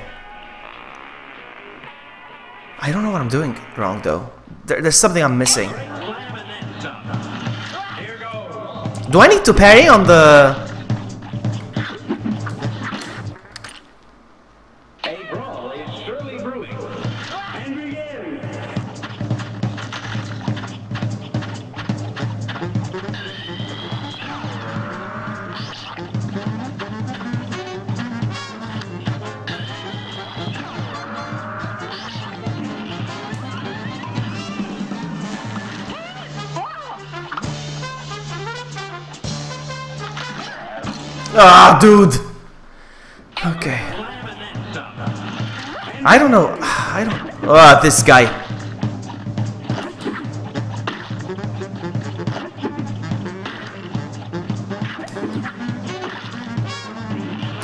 I don't know what I'm doing wrong though. There's something I'm missing. Do I need to parry on the... Ah, dude! Okay. I don't know. I don't... Ah, this guy.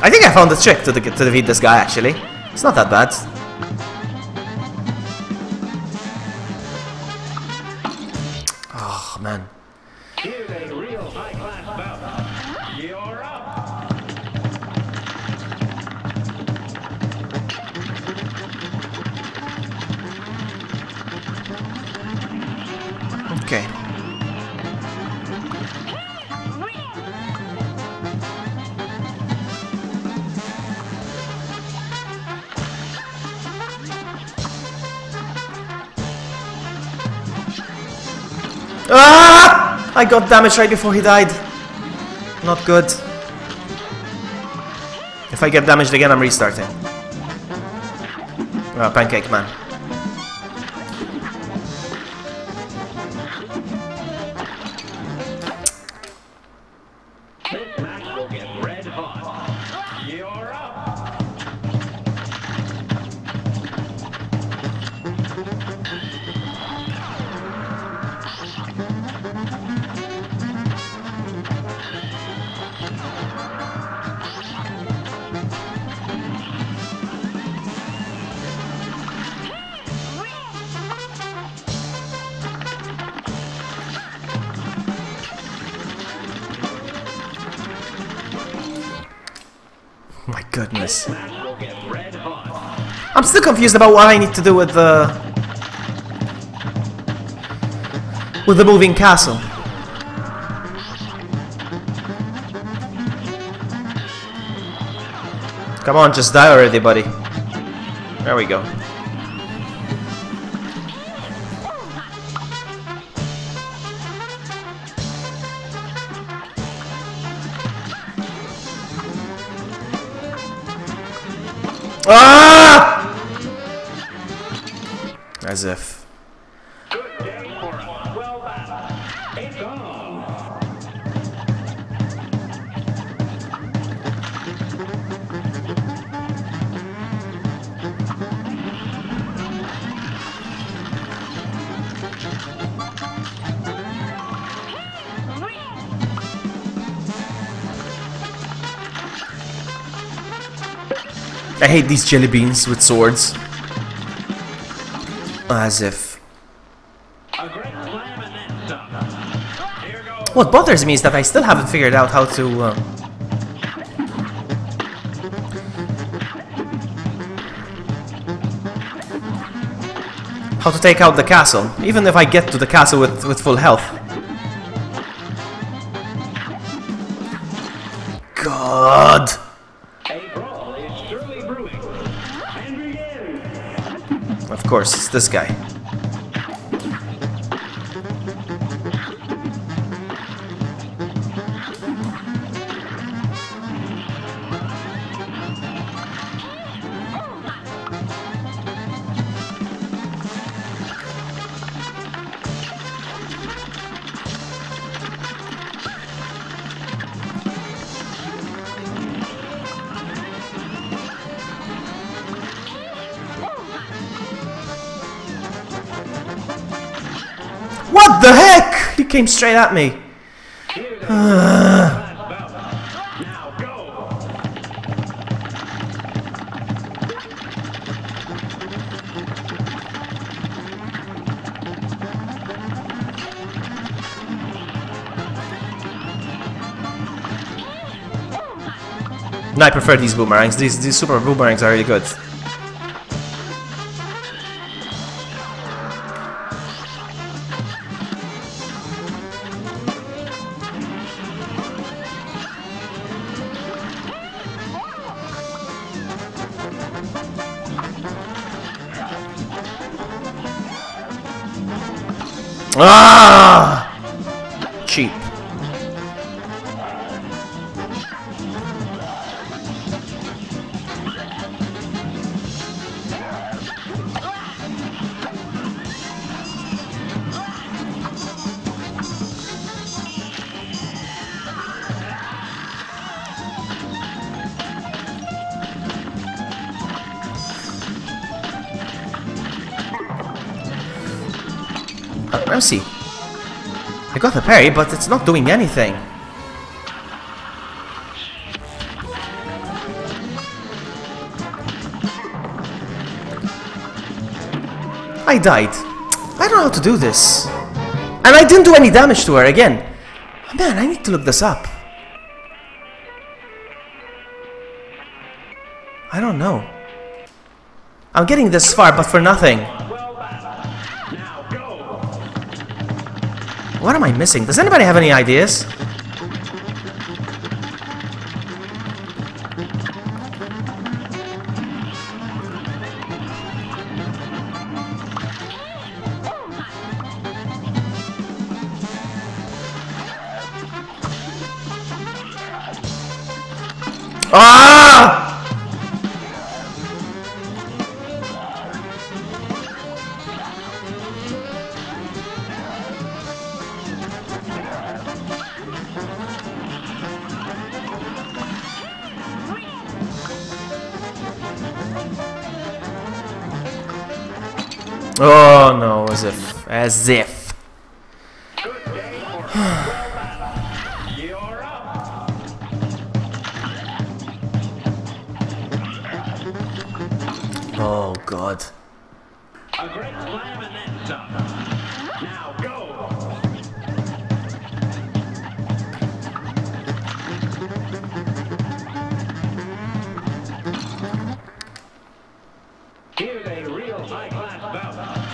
I think I found the trick to defeat this guy, actually. It's not that bad. Oh, man. Here's a real high-class bout. You're up. Okay. Ah! I got damaged right before he died. Not good. If I get damaged again, I'm restarting. Ah, pancake man. This match will get red hot. You're up. My goodness. This match will get red hot. I'm still confused about what I need to do with the moving castle. Come on, just die already, buddy. There we go. Ah! As if. Good day for a swell battle. It's on. I hate these jelly beans with swords. As if. A great slam and then some. Here goes. What bothers me is that I still haven't figured out how to take out the castle, even if I get to the castle with full health. God. A brawl is surely brewing. And begin. Of course, it's this guy. What the heck? He came straight at me. Here's a last bout. Now go. No, I prefer these boomerangs. These super boomerangs are really good. Ah! Cheap. Let me see. I got the parry, but it's not doing anything. I died. I don't know how to do this. And I didn't do any damage to her again. Man, I need to look this up. I don't know. I'm getting this far, but for nothing. Now go. What am I missing? Does anybody have any ideas? Ah! Oh no, as if. Good day for a swell battle. You're up. Oh god. A great slam and then some. Now go.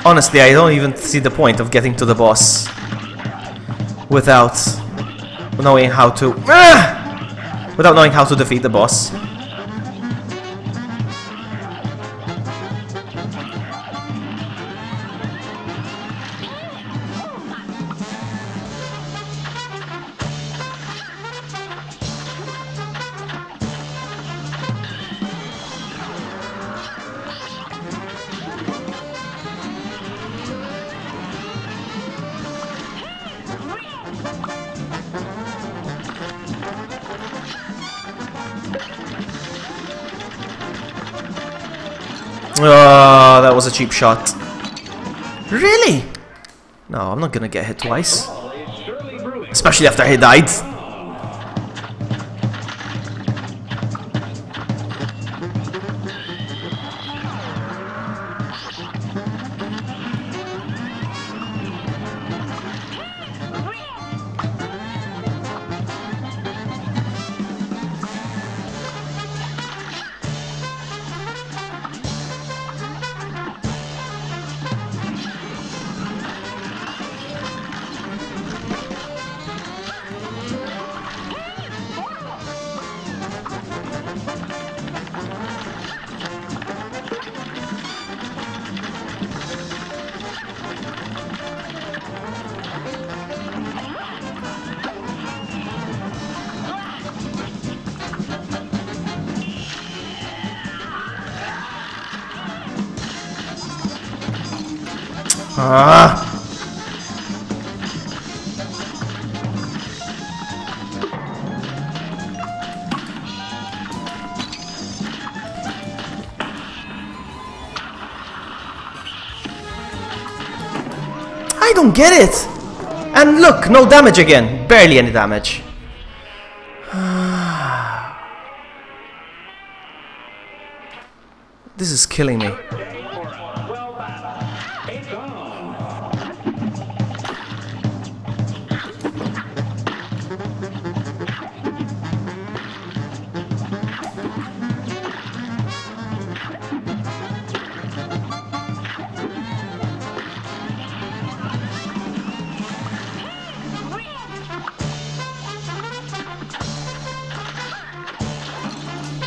Honestly, I don't even see the point of getting to the boss without knowing how to defeat the boss. Oh, that was a cheap shot. Really? No, I'm not gonna get hit twice. Especially after he died. Ah. I don't get it! And look, no damage again. Barely any damage. This is killing me.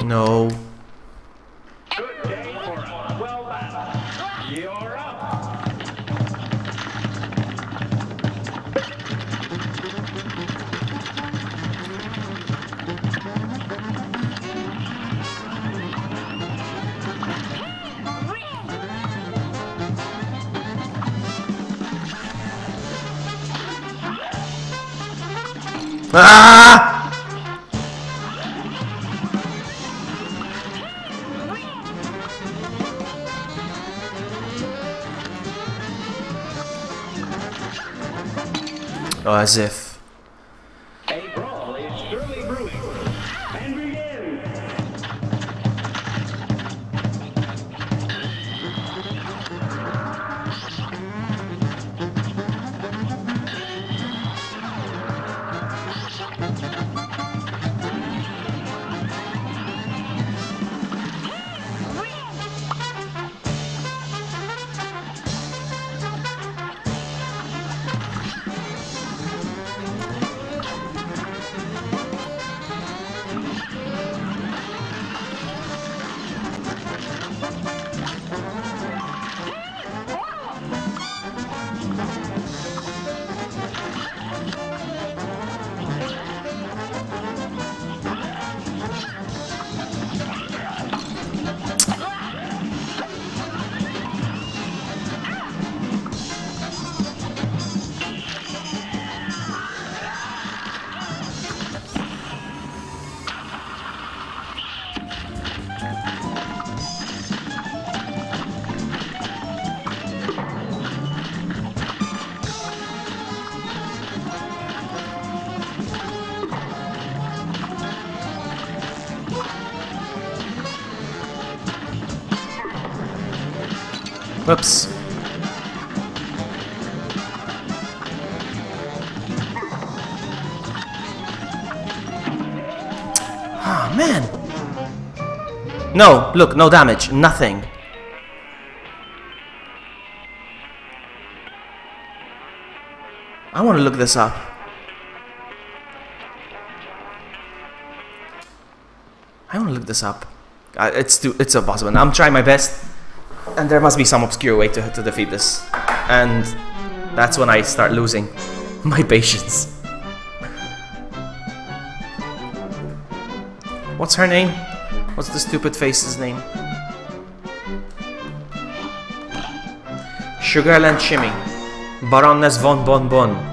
No. Good day for a well battle. You're up. Ah! Oh, as if. A brawl is surely brewing. And begin. Whoops. Ah, man. No, look, no damage, nothing. want to look this up. I want to look this up. It's impossible. I'm trying my best, and there must be some obscure way to defeat this. And that's when I start losing my patience. What's her name? What's the stupid face's name? Sugarland Shimmy. Baroness von Bon Bon.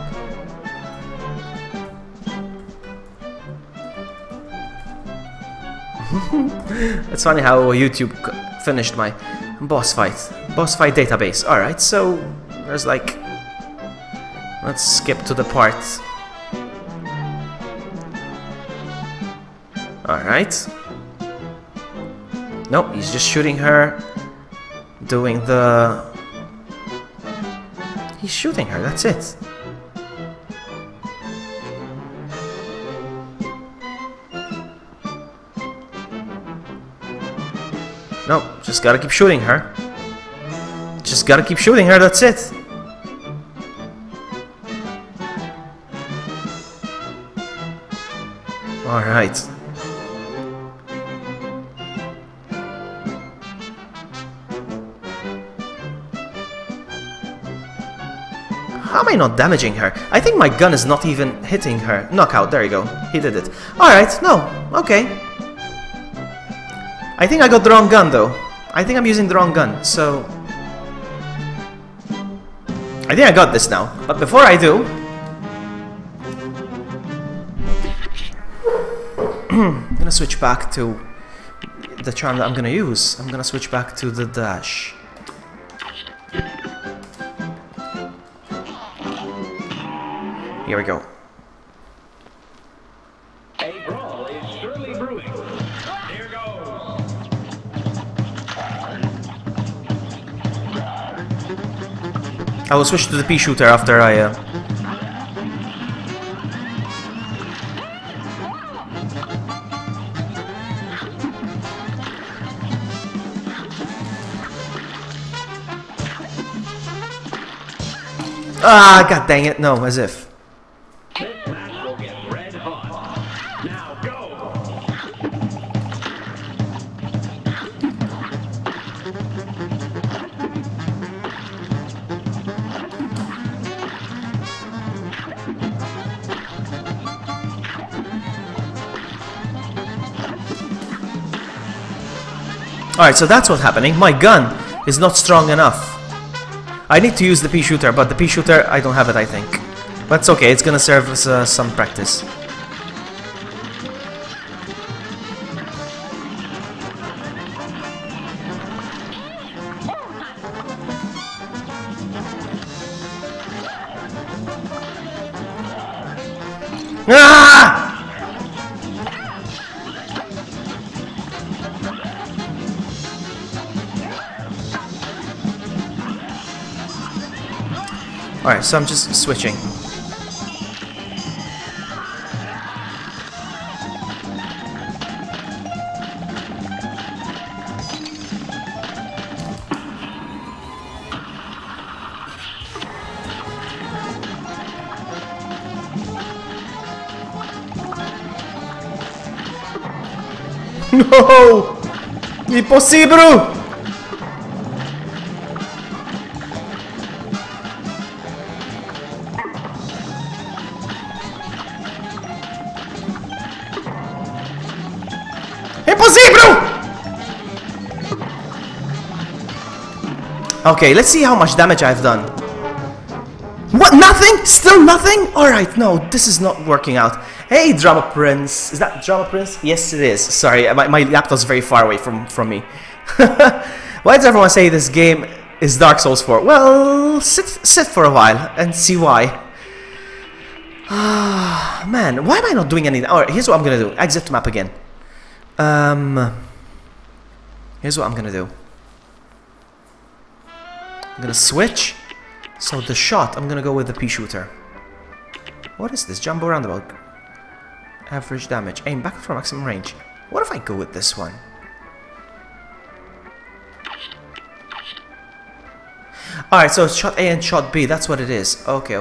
It's funny how YouTube finished my boss fight database. Alright, so there's like... Let's skip to the part. Alright. Nope, he's just shooting her. Doing the... He's shooting her, that's it. Nope, just gotta keep shooting her. Just gotta keep shooting her, that's it. Alright. How am I not damaging her? I think my gun is not even hitting her. Knockout, there you go. He did it. Alright, no, okay. I think I got the wrong gun though. I think I'm using the wrong gun, so... I think I got this now, but before I do... I'm gonna switch back to the charm that I'm gonna use. I'm gonna switch back to the dash. Here we go. A brawl is surely brewing. Here goes. I will switch to the pea shooter after I... Ah, god dang it, no, as if. This match will get red hot. Now go. Alright, so that's what's happening. My gun is not strong enough. I need to use the pea shooter, but the pea shooter, I don't have it, I think. But it's okay, it's gonna serve as some practice. Ah! Alright, so I'm just switching. No! Impossível! Okay, let's see how much damage I've done. What? Nothing? Still nothing? Alright, no, this is not working out. Hey, Drama Prince. Is that Drama Prince? Yes, it is. Sorry, my laptop's very far away from me. Why does everyone say this game is Dark Souls 4? Well, sit for a while and see why. Ah, man, why am I not doing anything? Alright, here's what I'm gonna do. Exit map again. Here's what I'm gonna do. I'm gonna switch. So the shot, I'm gonna go with the pea shooter. What is this? Jumbo roundabout. Average damage. Aim back for maximum range. What if I go with this one? Alright, so it's shot A and shot B. That's what it is. Okay.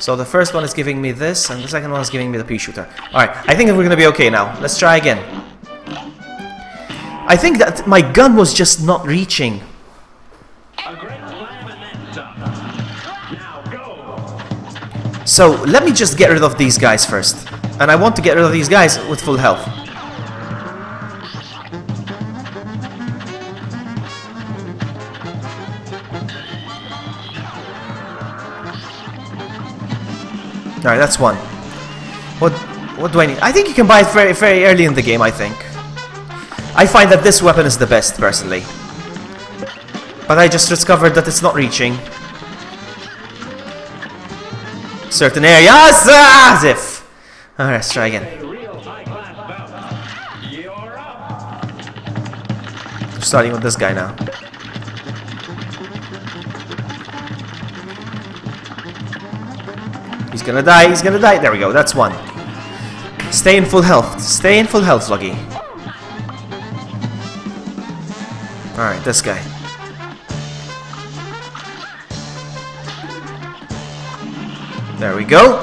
So the first one is giving me this, and the second one is giving me the pea shooter. Alright, I think we're gonna be okay now. Let's try again. I think that my gun was just not reaching. So let me just get rid of these guys first. And I want to get rid of these guys with full health. Alright, that's one. What do I need? I think you can buy it very, very early in the game, I think. I find that this weapon is the best, personally. But I just discovered that it's not reaching certain areas, as if. Alright, let's try again. Starting with this guy now. He's gonna die, he's gonna die. There we go, that's one. Stay in full health. Stay in full health, Vloggy. Alright, this guy. There we go.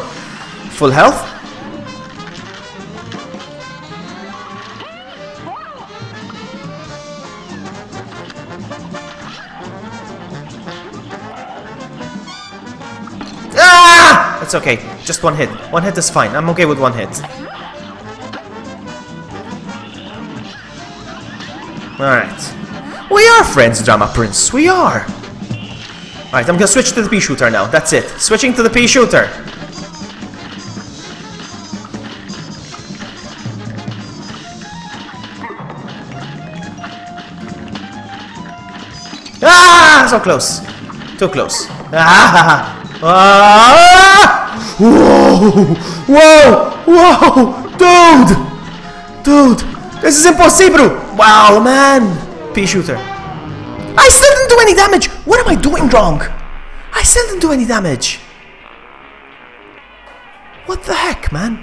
Full health. Ah! It's okay. Just one hit. One hit is fine. I'm okay with one hit. Alright. We are friends, Drama Prince. We are. Alright, I'm gonna switch to the pea shooter now. That's it. Switching to the pea shooter. Ah! So close. Too close. Ah! Ah! Whoa! Whoa! Whoa! Dude! Dude! This is impossible! Wow, man! Pea shooter. I still didn't do any damage! What am I doing wrong? I still didn't do any damage. What the heck, man?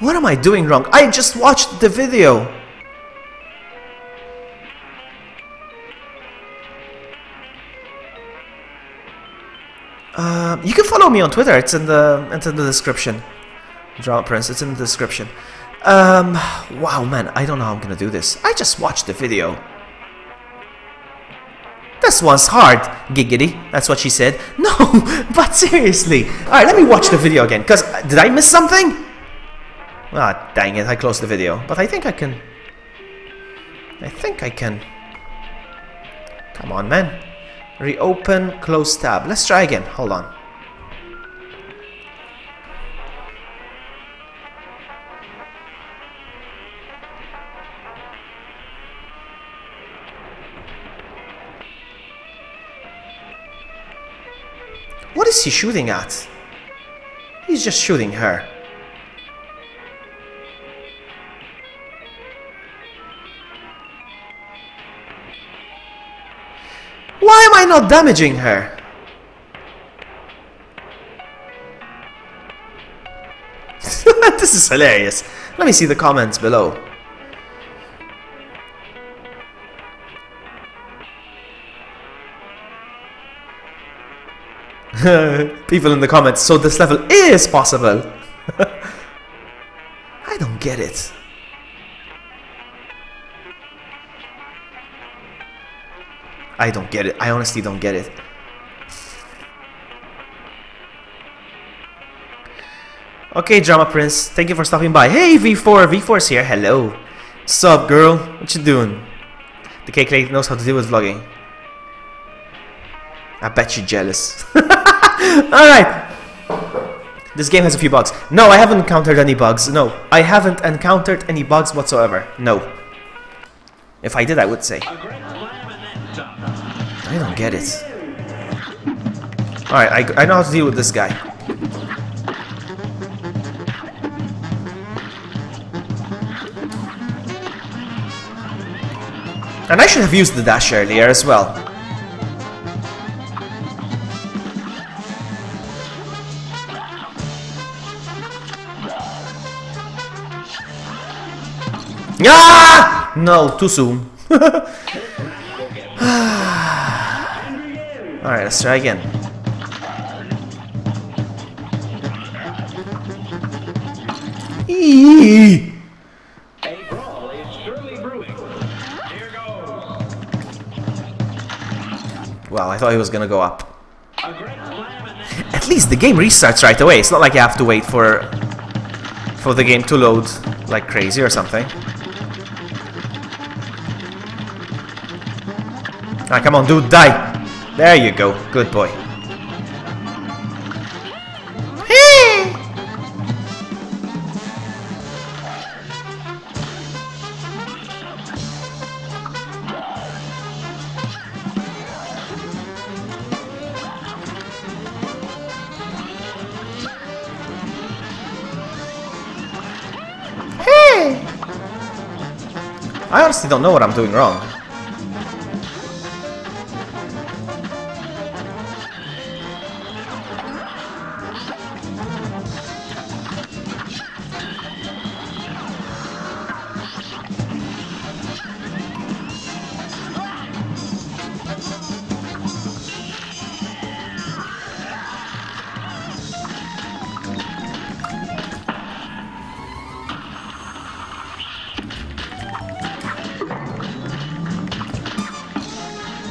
What am I doing wrong? I just watched the video. You can follow me on Twitter. It's in the description. Drama Prince. It's in the description. Wow, man. I don't know how I'm gonna do this. I just watched the video. This one's hard. Giggity. That's what she said. No, but seriously. Alright, let me watch the video again. Because, did I miss something? Ah, dang it. I closed the video. But I think I can. Come on, man. Reopen, close tab. Let's try again. Hold on. What is he shooting at? He's just shooting her. Why am I not damaging her? This is hilarious. Let me see the comments below. People in the comments, so this level is possible. I don't get it. I don't get it. I honestly don't get it. Okay, Drama Prince, thank you for stopping by. Hey, V4, V4's here. Hello. Sup, girl? What you doing? The cake lady knows how to deal with vlogging. I bet you're jealous. Alright. This game has a few bugs. No, I haven't encountered any bugs. No, I haven't encountered any bugs whatsoever. No. If I did, I would say. I don't get it. Alright, I know how to deal with this guy. And I should have used the dash earlier as well. Ah! No, too soon. Alright, let's try again. Eee! A brawl is surely brewing. Here goes. Wow, I thought he was gonna go up. A great slam and At least the game restarts right away. It's not like you have to wait for the game to load like crazy or something. Ah, come on, dude, die! There you go, good boy. I honestly don't know what I'm doing wrong.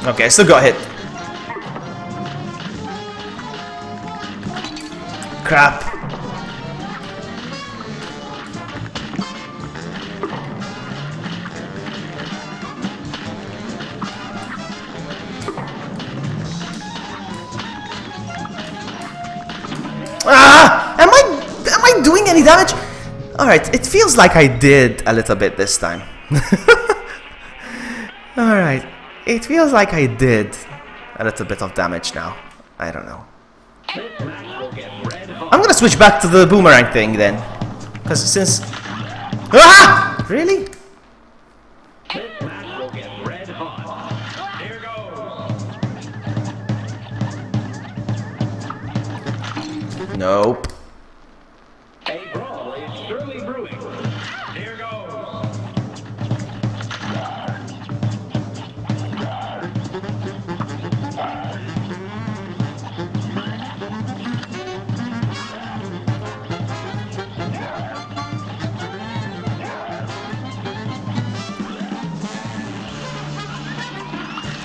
Okay, I still got hit. Crap. Ah! Am I doing any damage? Alright, it feels like I did a little bit this time. Alright. It feels like I did a little bit of damage now. I don't know. I'm gonna switch back to the boomerang thing then. Because since... Ah! Really? this match will get red hot. Here goes. Nope. A brawl is surely brewing. Here goes.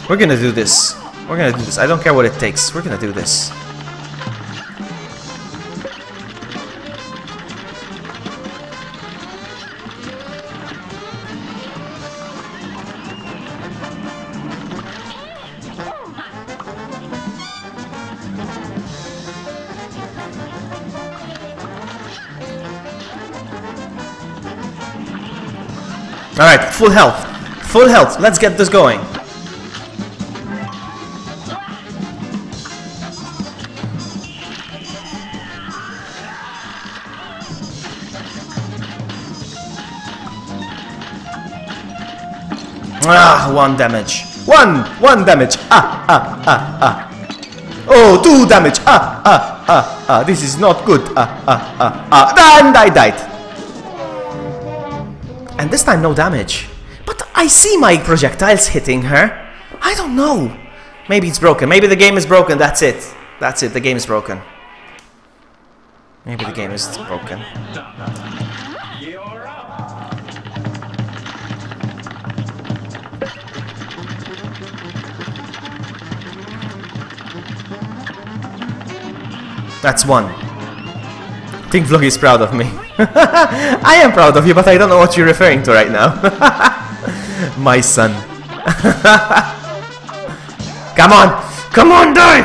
We're gonna do this. We're gonna do this. I don't care what it takes. We're gonna do this. Alright, full health. Full health. Let's get this going. Ah, 1 damage. One damage. Oh, 2 damage. This is not good. And I died. And this time, no damage. But I see my projectiles hitting her. I don't know. Maybe it's broken. Maybe the game is broken. That's it. That's it. The game is broken. Maybe the game is broken. You're up. That's 1. I think Vloggy is proud of me. I am proud of you, but I don't know what you're referring to right now. My son. Come on! Come on, die!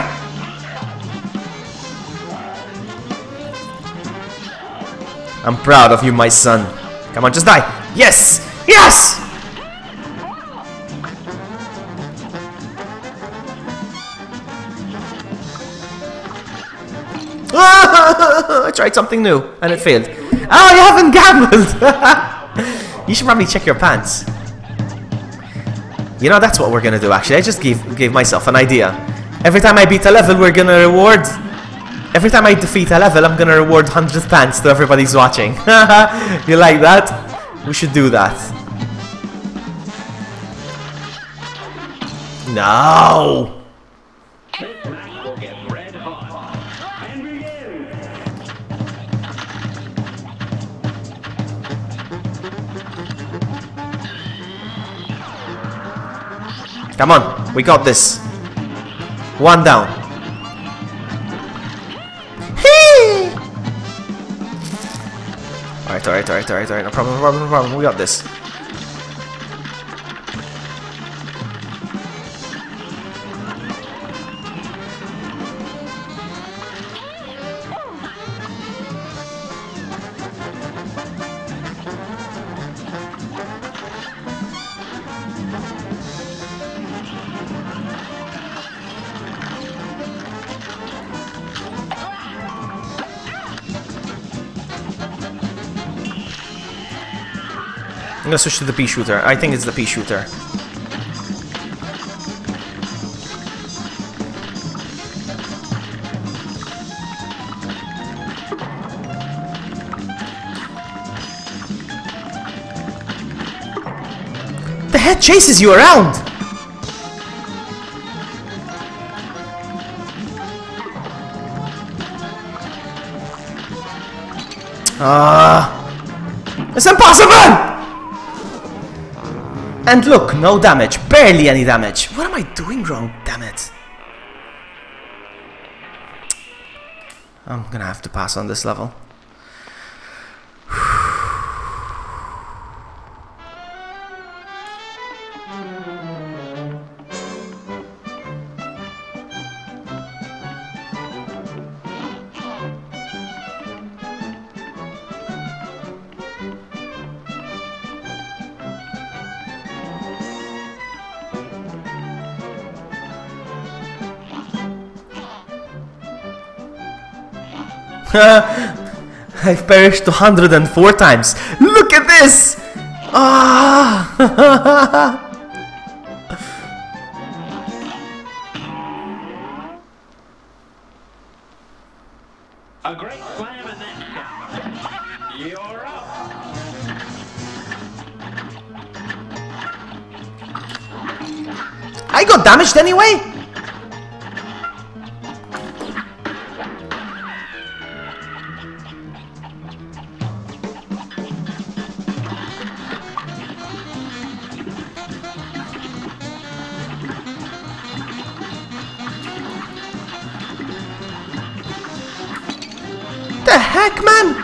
I'm proud of you, my son. Come on, just die! Yes! Yes! I tried something new and it failed. Oh, you haven't gambled! You should probably check your pants. You know, that's what we're gonna do actually. I just gave myself an idea. Every time I beat a level, we're gonna reward... Every time I defeat a level, I'm gonna reward 100 pants to everybody who's watching. You like that? We should do that. No! This Come on, we got this. One down. Hee! Alright. No problem. We got this. I'm gonna switch to the pea shooter. I think it's the pea shooter. The head chases you around! It's impossible! And look, no damage. Barely any damage. What am I doing wrong? Damn it. I'm gonna have to pass on this level. I've perished 204 times. Look at this! Ah! A great slam and then you're up. I got damaged anyway? The heck, man?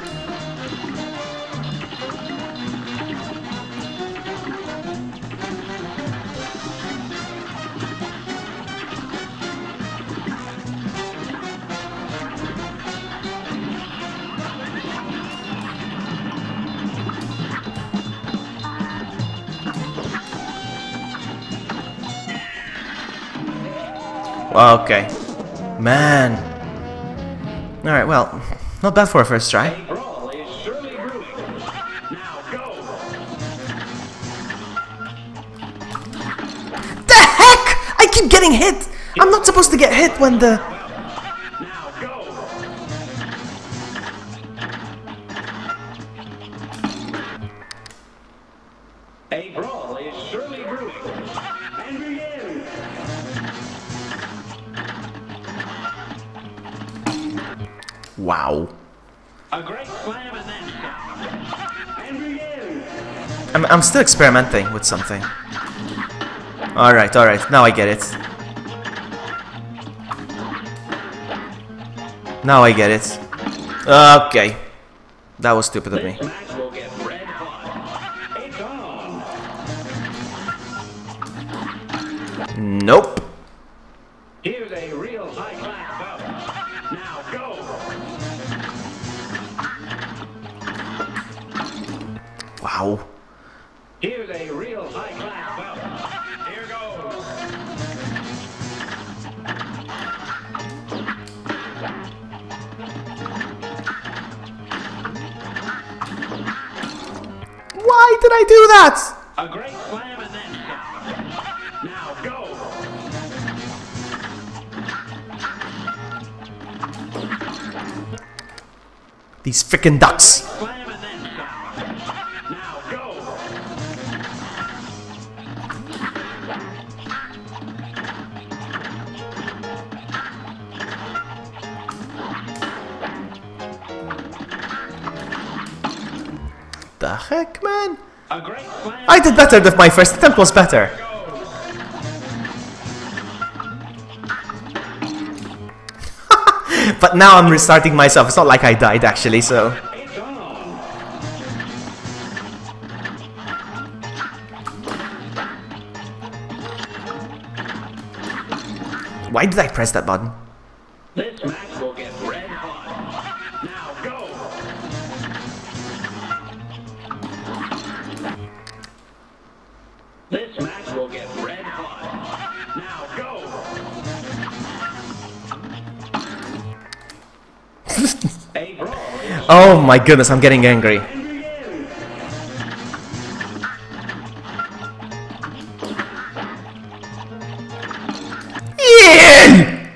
Okay. Man. Alright, well, not bad for a first try. A brawl is surely brewing. Now go. The heck? I keep getting hit! I'm not supposed to get hit when the... Now go. A brawl is surely brewing. And begin. Wow. A great slam and then and begin. I'm still experimenting with something. Alright, now I get it. Now I get it. Okay. That was stupid of me. This match will get red hot. It's on. Nope. Here's a real high-class bout. Now go. Wow. Here's a real high-class bout. Here goes. Why did I do that? A great slam and then now go. These frickin' ducks. Slam and then now go. The heck, man? A great slam. I did better. My first attempt was better. But now I'm restarting myself. It's not like I died actually, so. It's on. Why did I press that button? This match will get red hot. Now go. This match will get red hot. Now go. A brawl is Oh my goodness, I'm getting angry. begin. Yeah!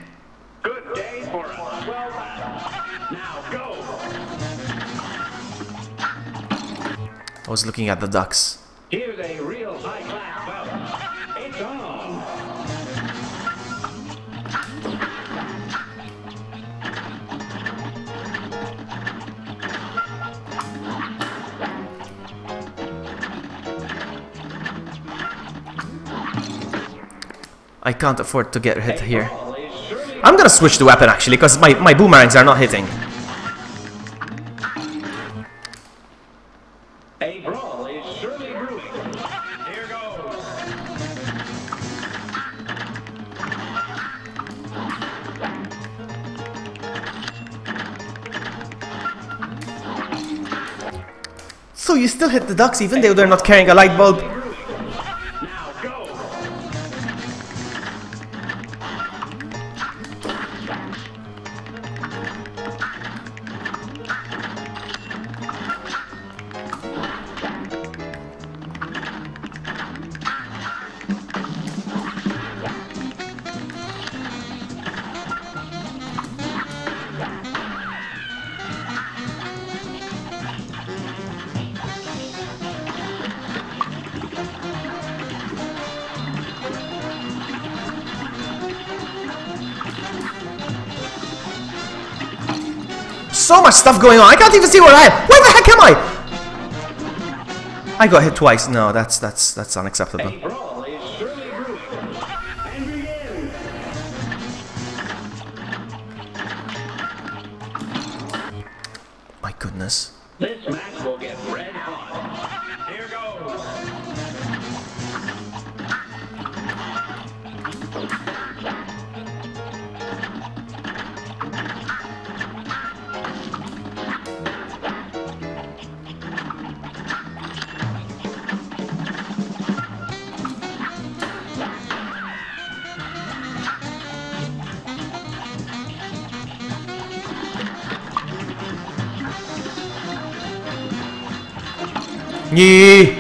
Good day for a swell battle. Now go. I was looking at the ducks. Here's a real high-class bout. It's on. I can't afford to get hit here. Ball is surely I'm gonna switch the weapon actually, because my boomerangs are not hitting. a brawl is surely brewing. Here goes. So you still hit the ducks even though they're not carrying a light bulb? Brewing. Now go. So much stuff going on. I can't even see where I am. Where the heck am I? I got hit twice. No, that's unacceptable. A brawl is surely brewing. And begin. My goodness. This match will get red hot. Here goes. Yee.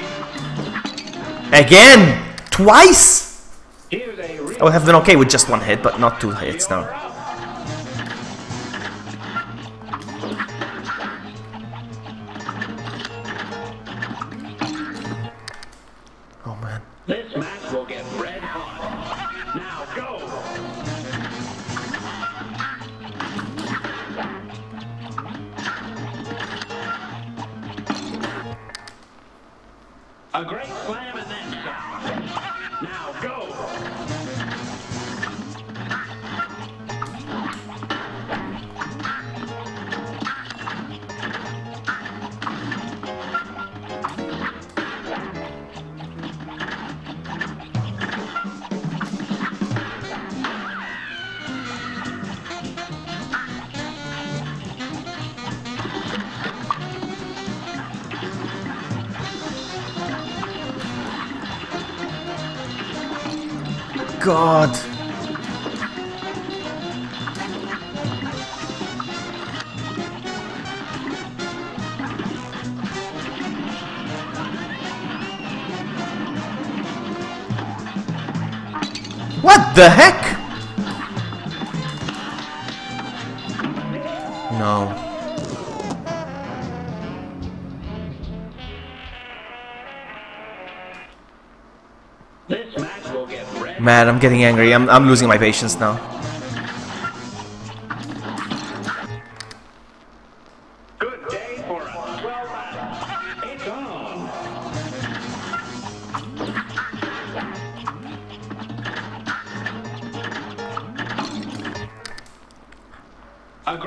Again! Twice! Here's a real I would have been okay with just one hit, but not two hits now. Oh man. This match will get red hot. Now go. A great slam and then some. Now go. God. What the heck? No. This match will get red. Man, I'm getting angry. I'm losing my patience now. Good day for a swell battle. It's on. A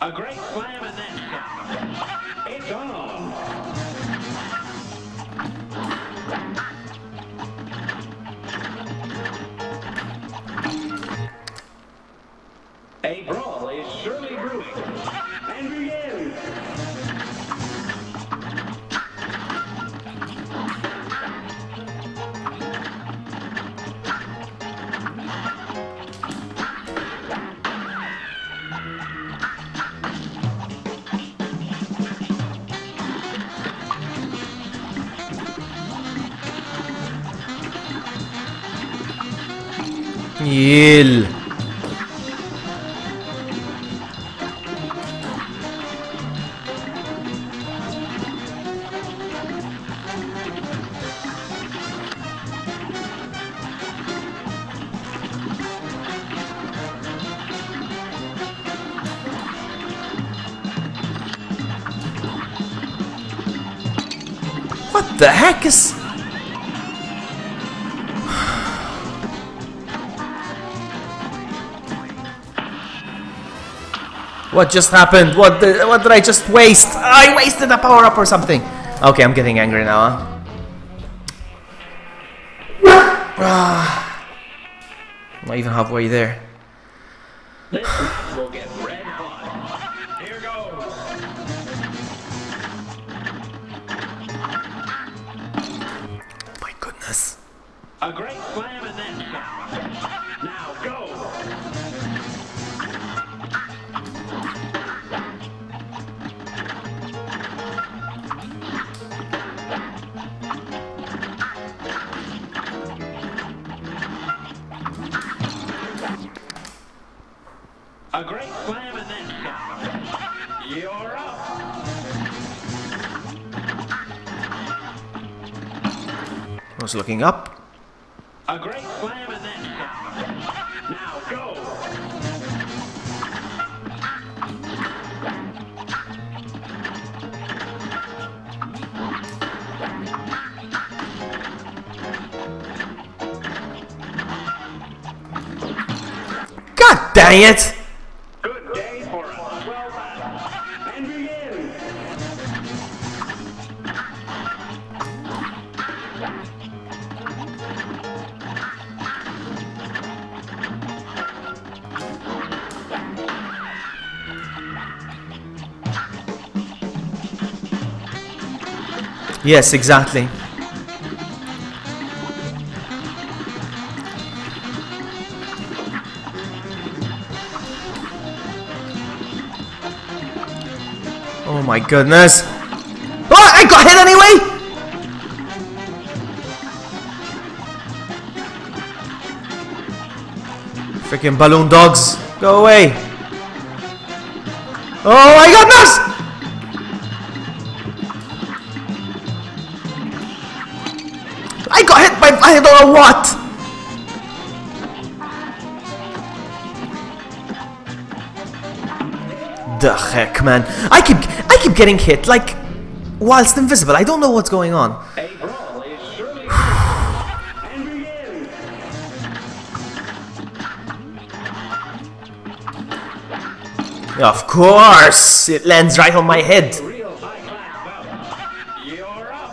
A great slam and then stop. It's on. A brawl is surely brewing. And begins. Yill. What the heck is... What just happened? What did I just waste? I wasted a power-up or something. Okay, I'm getting angry now, huh? Not even halfway there. This match will get red hot. Here goes. My goodness. A great slam and then stop. Now go. A great slam and then stop. You're up. I was looking up. A great slam and then stop. Now go. God dang it! Good day for us. Well done. And begin. Yes, exactly. Oh my goodness. Oh, I got hit anyway! Freaking balloon dogs. Go away. Oh my goodness! I got hit by I don't know what! The heck, man. I keep getting hit, like, whilst invisible. I don't know what's going on. A brawl is surely and begin. Of course! It lands right on my head. Real high-class bout. You're up.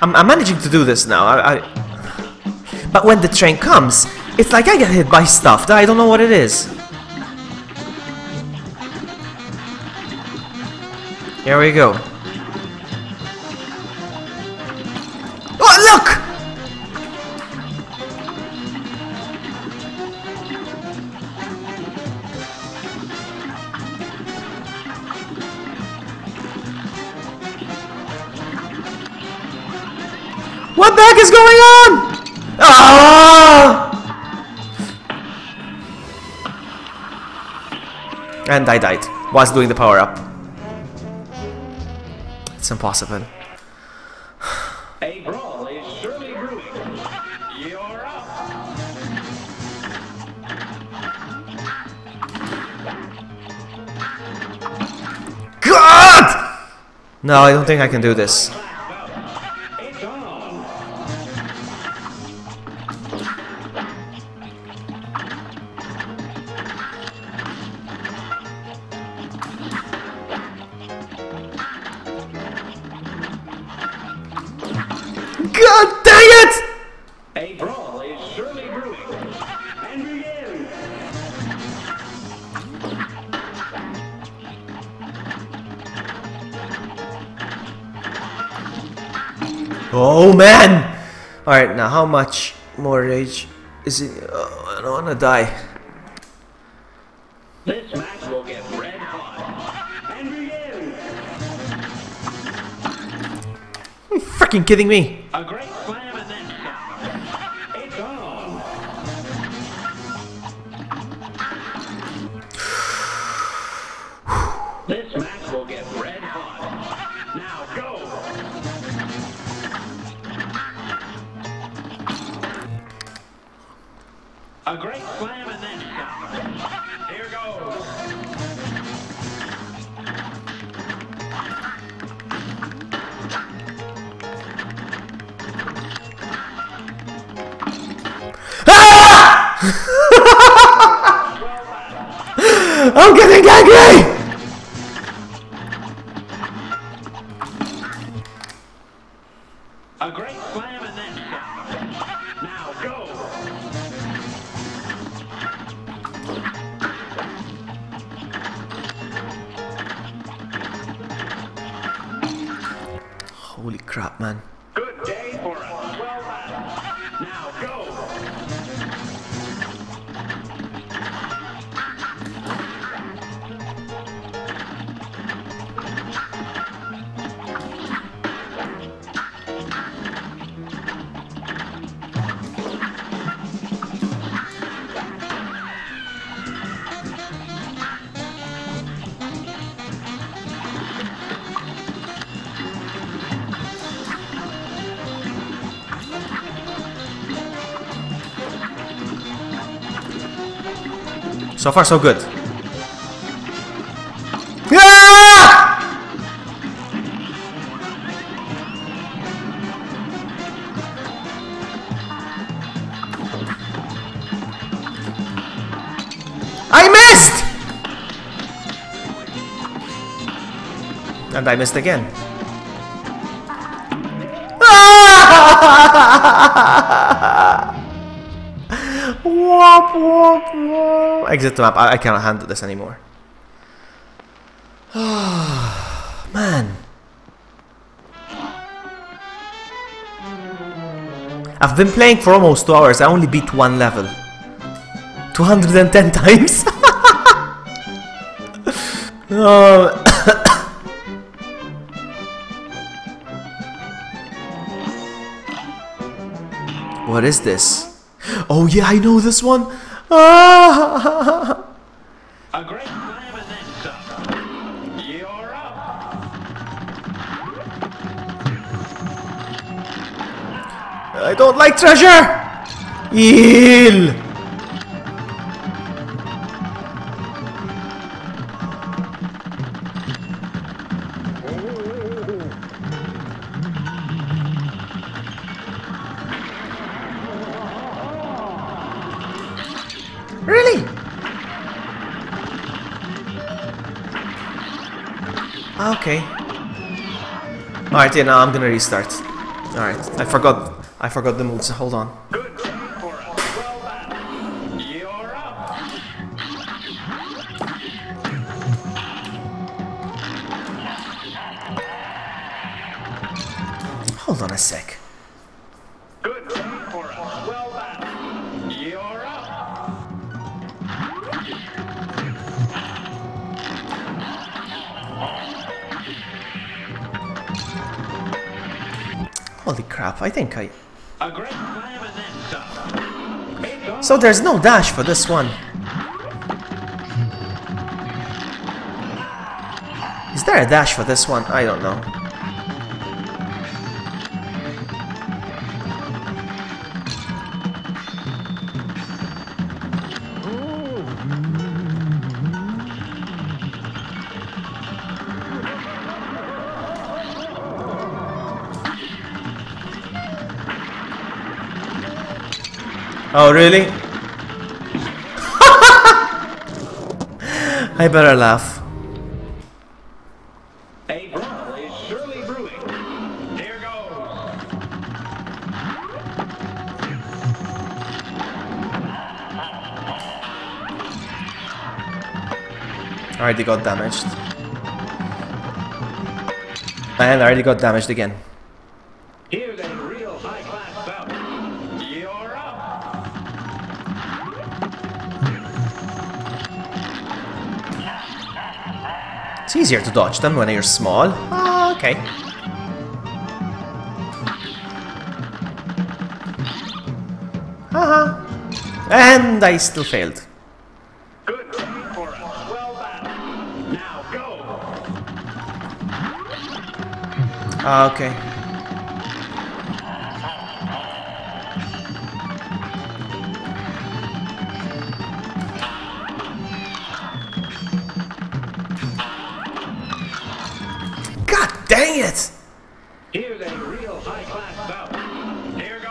I'm managing to do this now. But when the train comes, it's like I get hit by stuff that I don't know what it is. Here we go. Oh, look! What the heck is going on? Ah! And I died whilst doing the power up. It's impossible. A brawl is surely brewing. You're up. God! No, I don't think I can do this. It's on. God dang it! A brawl is surely brewing. And begin. Oh man! Alright, now how much more rage is it? Oh, I don't wanna die. This match will get red hot. And begin. Are you freaking kidding me? A great slam and then stop. It's on. This match will get red hot. Now go. A great slam and then stop. Here goes. I'm getting angry! A great slam and then stop. Now go. Holy crap, man. Good day for a swell battle. Now go. So far, so good. Ah! I missed! And I missed again. Womp, womp, womp. Exit the map. I cannot handle this anymore. Man. I've been playing for almost 2 hours. I only beat one level. 210 times. Oh. What is this? Oh yeah, I know this one. Ah! A great slam and then stop. You're up. I don't like treasure. Eel. Really? Okay. Alright, yeah, now I'm gonna restart. Alright, I forgot the moves. Hold on. Good day for a swell battle. You're up. Hold on a sec. Good day for a swell battle. You're up. Holy crap, I think I... A great slam and then stop. It's on. So there's no dash for this one. Is there a dash for this one? I don't know. Oh, really? I better laugh. A brawl is surely brewing. Here goes. I already got damaged. And I already got damaged again. Here's a real high-class bout. You're up. It's easier to dodge them when you're small. Ah, okay. Haha. And I still failed. Good game for us. Well battled. Now go. Ah, okay. God dang it! Here's a real high-class bout. Here goes.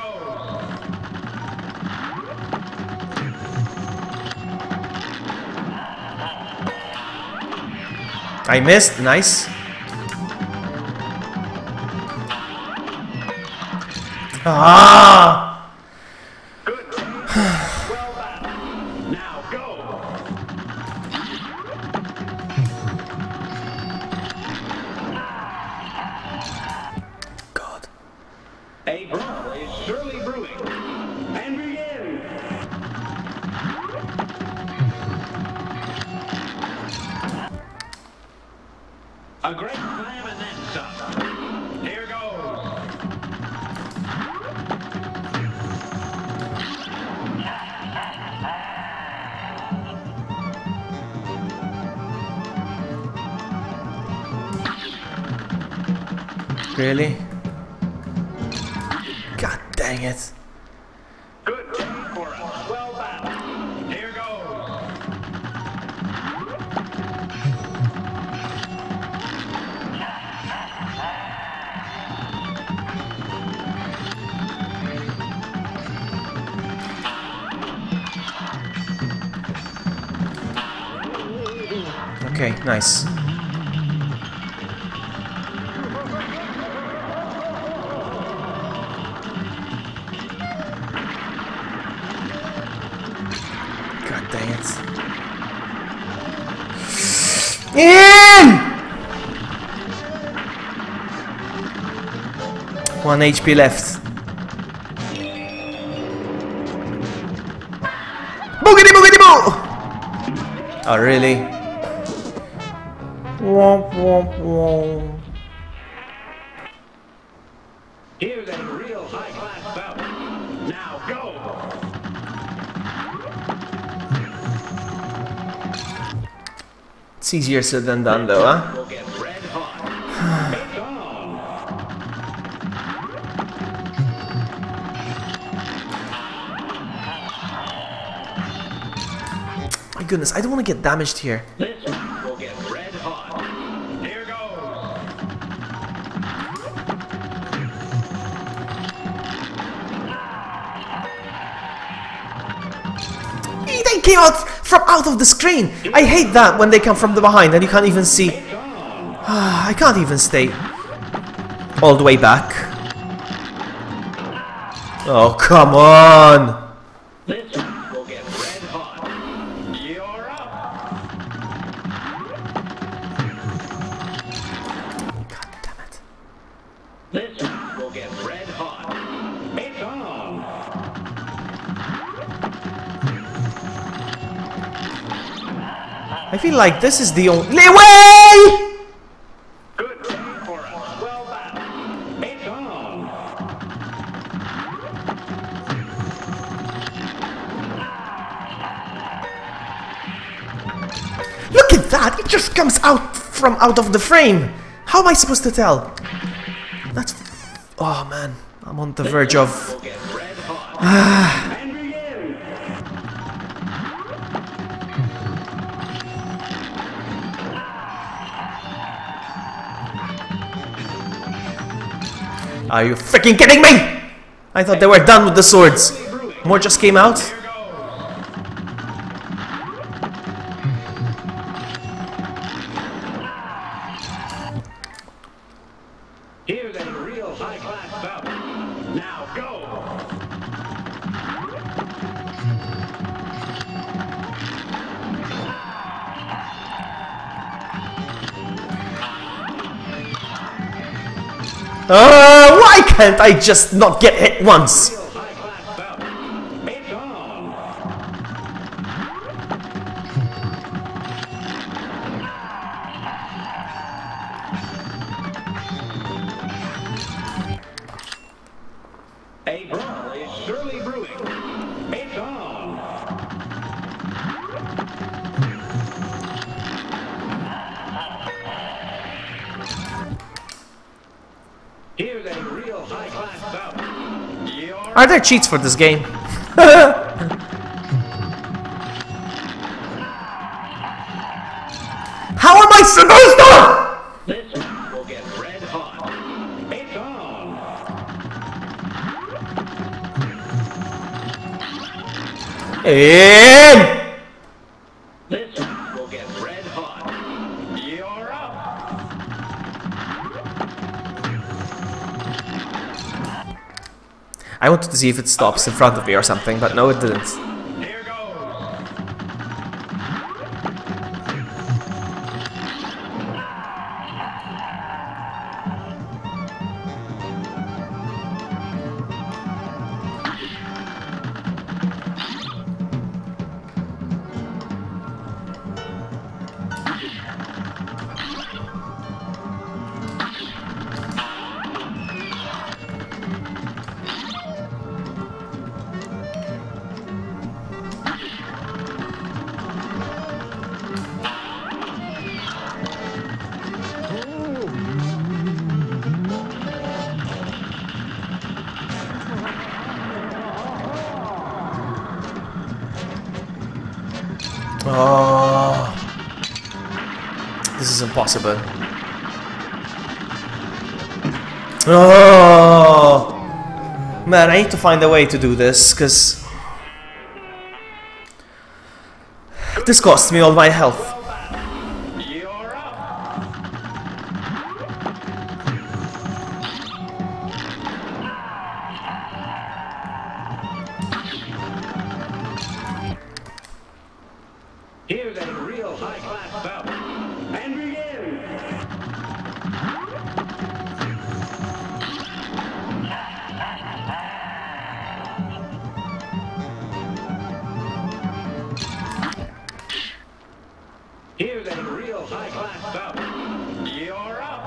I missed. Nice. Ah! Good game. Well battled. Now go. God. A brawl is surely brewing. And begin. A great slam and then some. Here goes. Really? God dang it. Good game for us. Well battled. Here goes. Okay, nice. God dang it. In! 1 HP left. Boogity boogity boo! Oh, really? Womp womp womp. Here's a real high-class bout. Now go. It's easier said than done though, huh? We'll get red hot. It's on. My goodness, I don't want to get damaged here. This one will get red hot. Here goes. They came out of the screen. I hate that when they come from the behind and you can't even see. It's on. I can't even stay all the way back. Oh, come on. This one will get red hot. You're up. God damn it. This one will get red hot. It's on. I feel like this is the only way! Good game for us. Well battled. It's on. Look at that! It just comes out from out of the frame! How am I supposed to tell? That's... Oh man, I'm on the verge of... Will get red hot. And begin. Are you freaking kidding me? I thought they were done with the swords. Brewing. More just came out. Here's a real high-class bout. Now go! Why can't I just not get hit once? Real high-class bout. It's on! A brawl is surely brewing. It's on! Here's a real high-class bout. You're Are there cheats for this game? How am I supposed to? This one will get red hot. It's on! In! This one will get red hot. You're up! I wanted to see if it stops in front of me or something, but no, it didn't. Here goes! Oh, this is impossible. Oh, man, I need to find a way to do this, because this costs me all my health. You're up! Here's a real high-class bout. And begin! Here's a real high-class bout. You're up!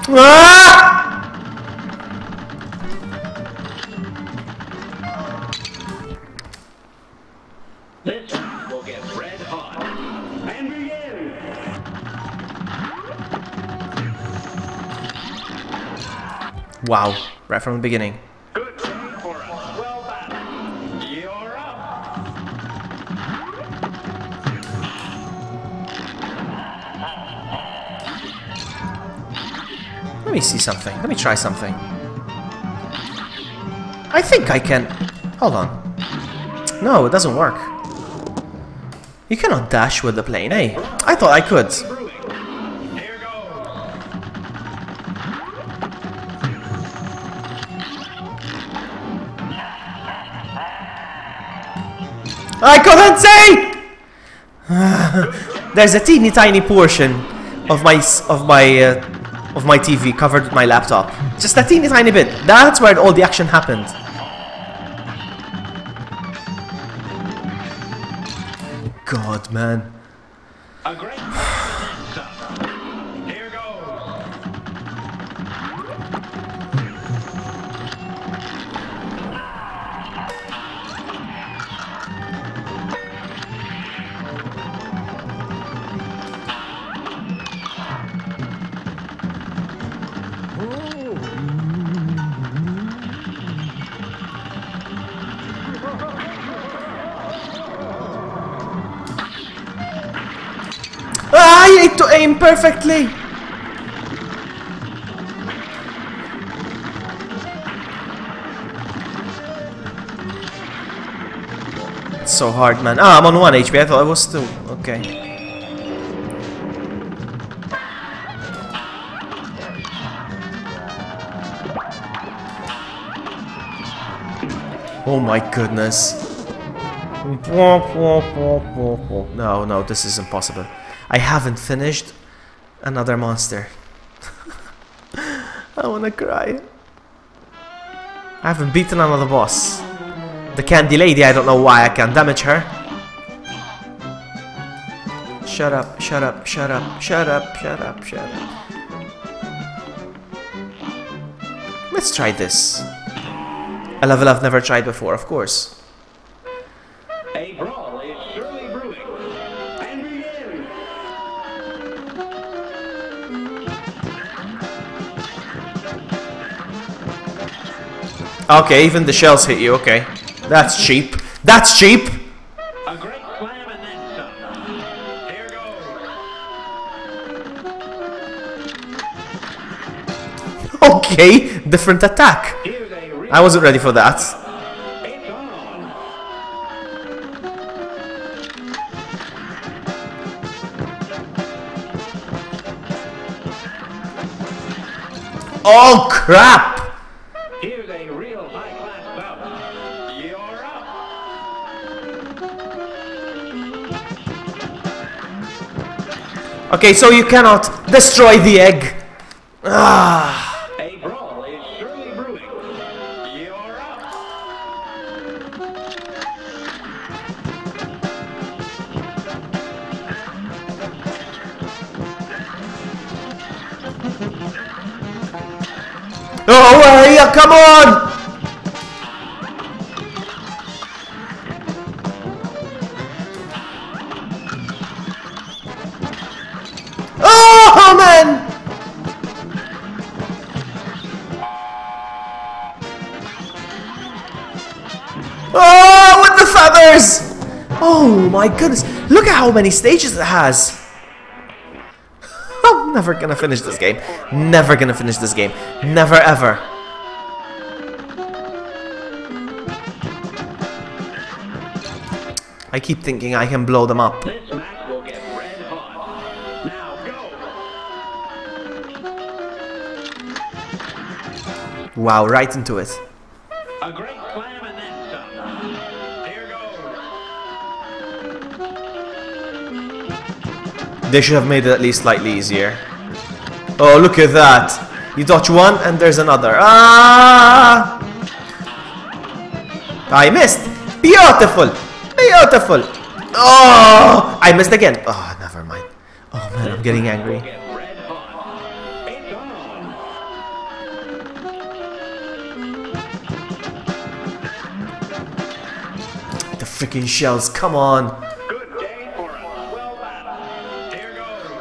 Ah! This one will get red hot. And begin! Wow, right from the beginning. Good day for us. Well battled. You're up! Let me see something. Let me try something. I think I can... Hold on. No, it doesn't work. You cannot dash with the plane, eh? I thought I could. Brewing. Here goes. I couldn't see! There's a teeny tiny portion of my TV covered with my laptop. Just a teeny tiny bit. That's where all the action happened. God, man. A great Here goes. aim perfectly. It's so hard, man. Ah, I'm on 1 HP. I thought I was 2. Okay. Oh my goodness. No, no, this is impossible. I haven't finished another monster. I wanna cry. I haven't beaten another boss. The candy lady, I don't know why I can't damage her. Shut up, shut up, shut up, shut up, shut up, shut up. Let's try this. A level I've never tried before, of course. A brawl is surely brewing. And begin. Okay, even the shells hit you, okay. That's cheap. That's cheap! A great slam and then some. Here goes. Okay, different attack. Here's a real I wasn't ready for that. it's on. Oh crap! Here's a real high-class bout. You're up. Okay, so you cannot destroy the egg. Ah. A brawl is surely brewing. You're up. Oh, yeah, come on! Oh, man! Oh, with the feathers! Oh my goodness, look at how many stages it has. I'm never gonna finish this game. Never gonna finish this game. Never ever. I keep thinking I can blow them up. This match will get red hot. Now go. Wow, right into it. A great slam and then some. Here goes. They should have made it at least slightly easier. Oh, look at that. You dodge one and there's another. Ah! I missed. Beautiful. Beautiful. Oh, I missed again. Oh, never mind. Oh man, I'm getting angry. Get red hot. It's on. The freaking shells, come on. Good day for us. Well battled. Here goes.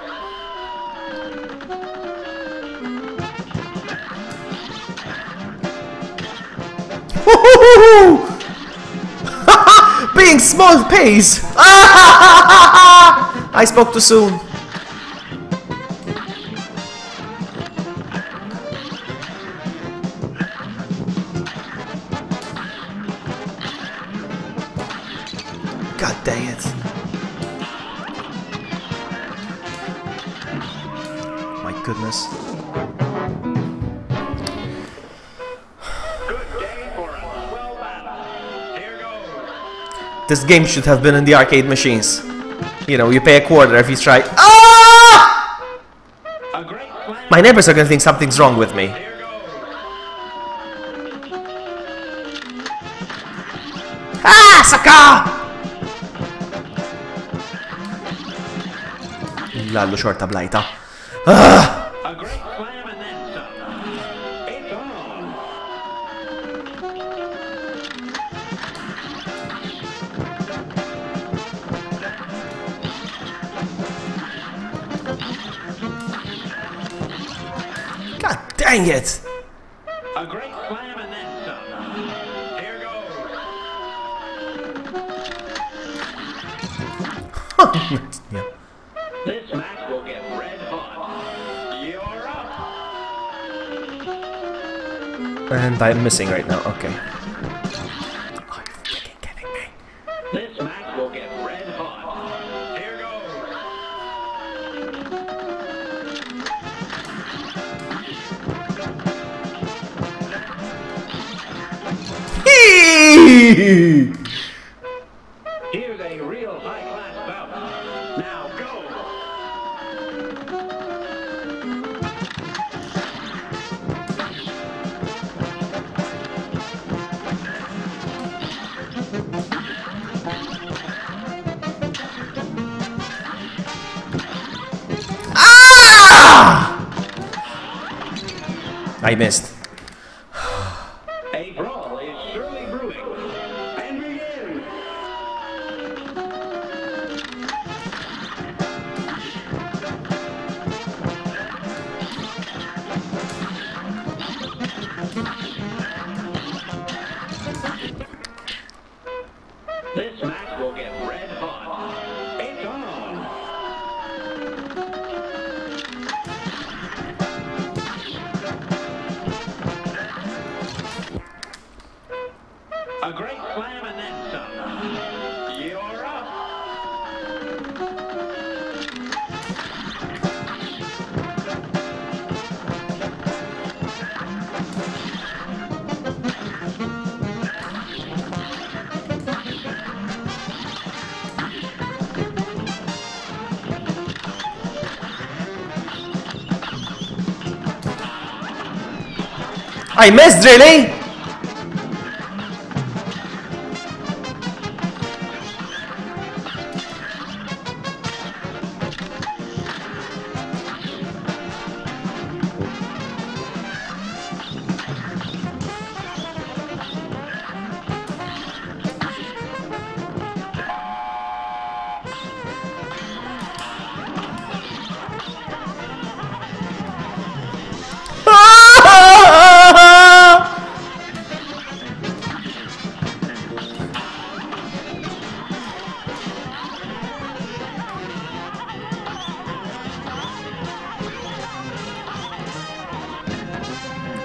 Being small pays. I spoke too soon. God dang it. My goodness. Good day for us. Well battled. Here goes. This game should have been in the arcade machines. You know, you pay a quarter if you try. Ah! A great slam. My neighbors are gonna think something's wrong with me. Here goes. Ah, Saka! Lallu xorta blajta. Ah! A great slam and then some. It's on. God dang it! A great slam and then some. Here goes. Yeah. This match will get red And I'm missing right now. Okay. Are you freaking kidding me? This match will get red hot. Here goes. Here's a real high-class bout. Now go. I missed. A brawl is surely brewing. And begin. This match will get red hot. It's on. A great slam and then some. You're up. I missed, really?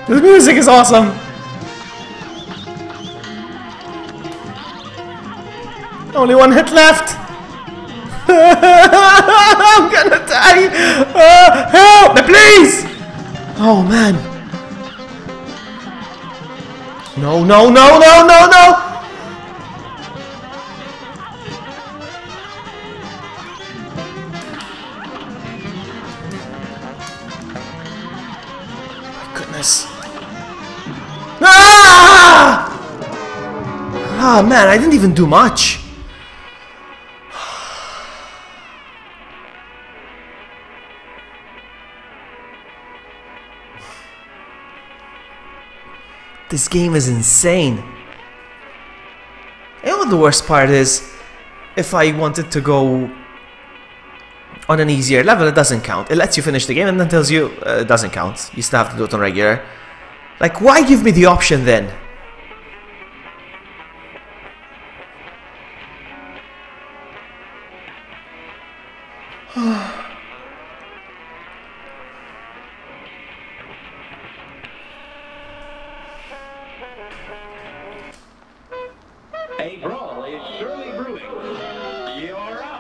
The music is awesome! Only one hit left! I'm gonna die! Help me, please! Oh man! No, no, no, no, no, no! My goodness. Ah! Ah, man, I didn't even do much. This game is insane. And what the worst part is, if I wanted to go on an easier level, it doesn't count. It lets you finish the game and then tells you it doesn't count. You still have to do it on regular. Like, why give me the option then? A brawl is surely brewing. You're up.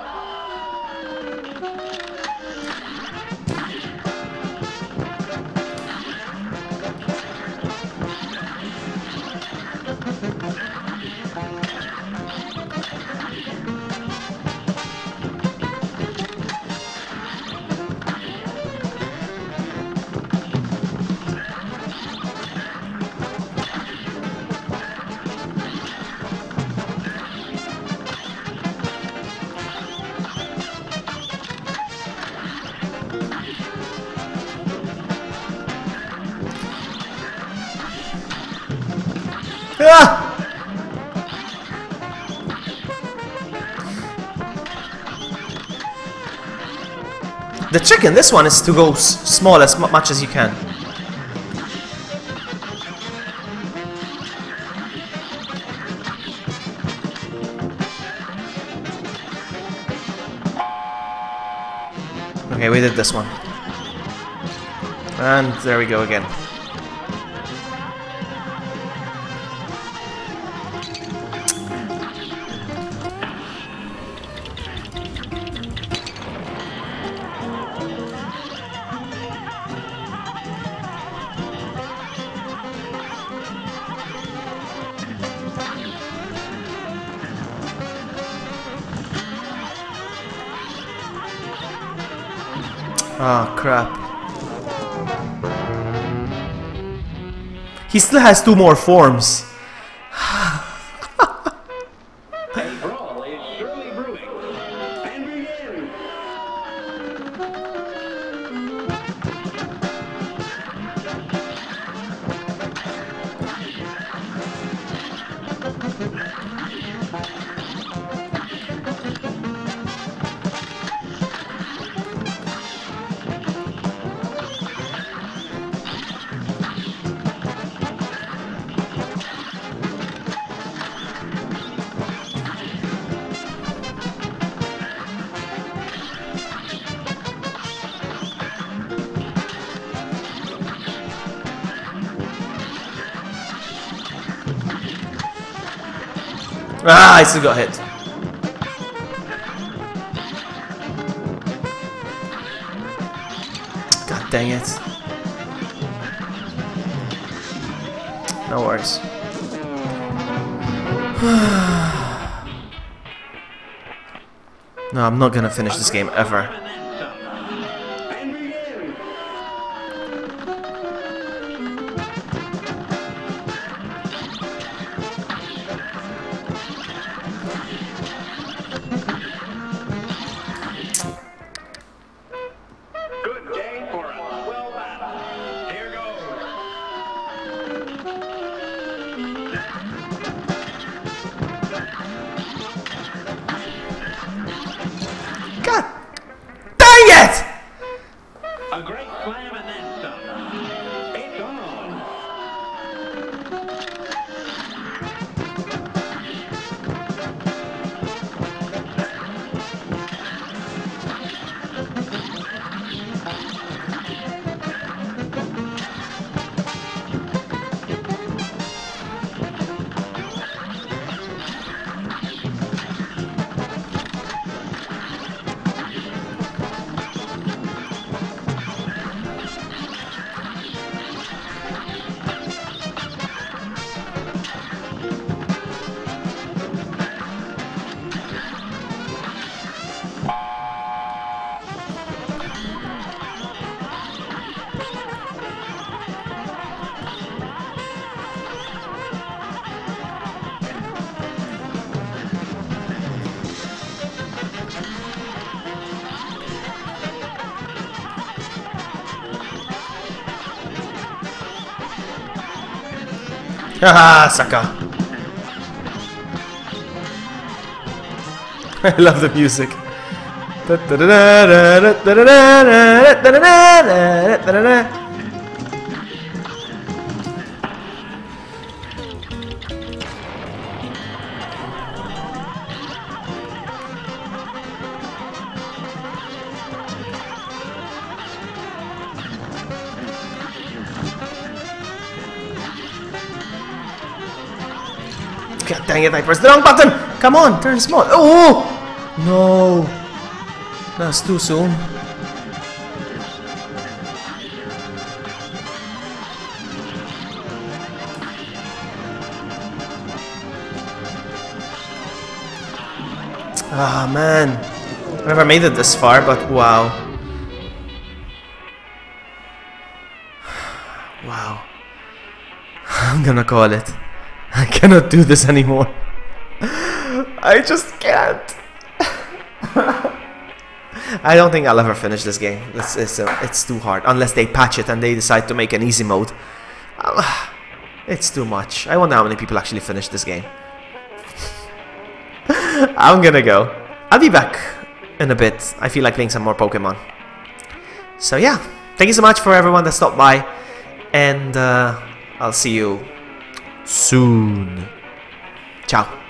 Ah! The trick in this one is to go small as much as you can. Okay, we did this one. And there we go again. Oh, crap. He still has 2 more forms. A brawl is surely brewing. And begin. Ah, I still got hit. God dang it. No worries. No, I'm not gonna finish this game ever. And begin. Good day for a well battle. Here goes. God dang it! A great slam and then some. It's on. Haha, sucker. I love the music. God dang it, I pressed the wrong button! Come on, turn small. Oh! No! That's too soon. Ah, man. I never made it this far, but wow. Wow. I'm gonna call it. I cannot do this anymore. I just can't. I don't think I'll ever finish this game. It's too hard. Unless they patch it and they decide to make an easy mode. It's too much. I wonder how many people actually finish this game. I'm gonna go. I'll be back in a bit. I feel like playing some more Pokemon. So yeah. Thank you so much for everyone that stopped by. And I'll see you soon. Ciao.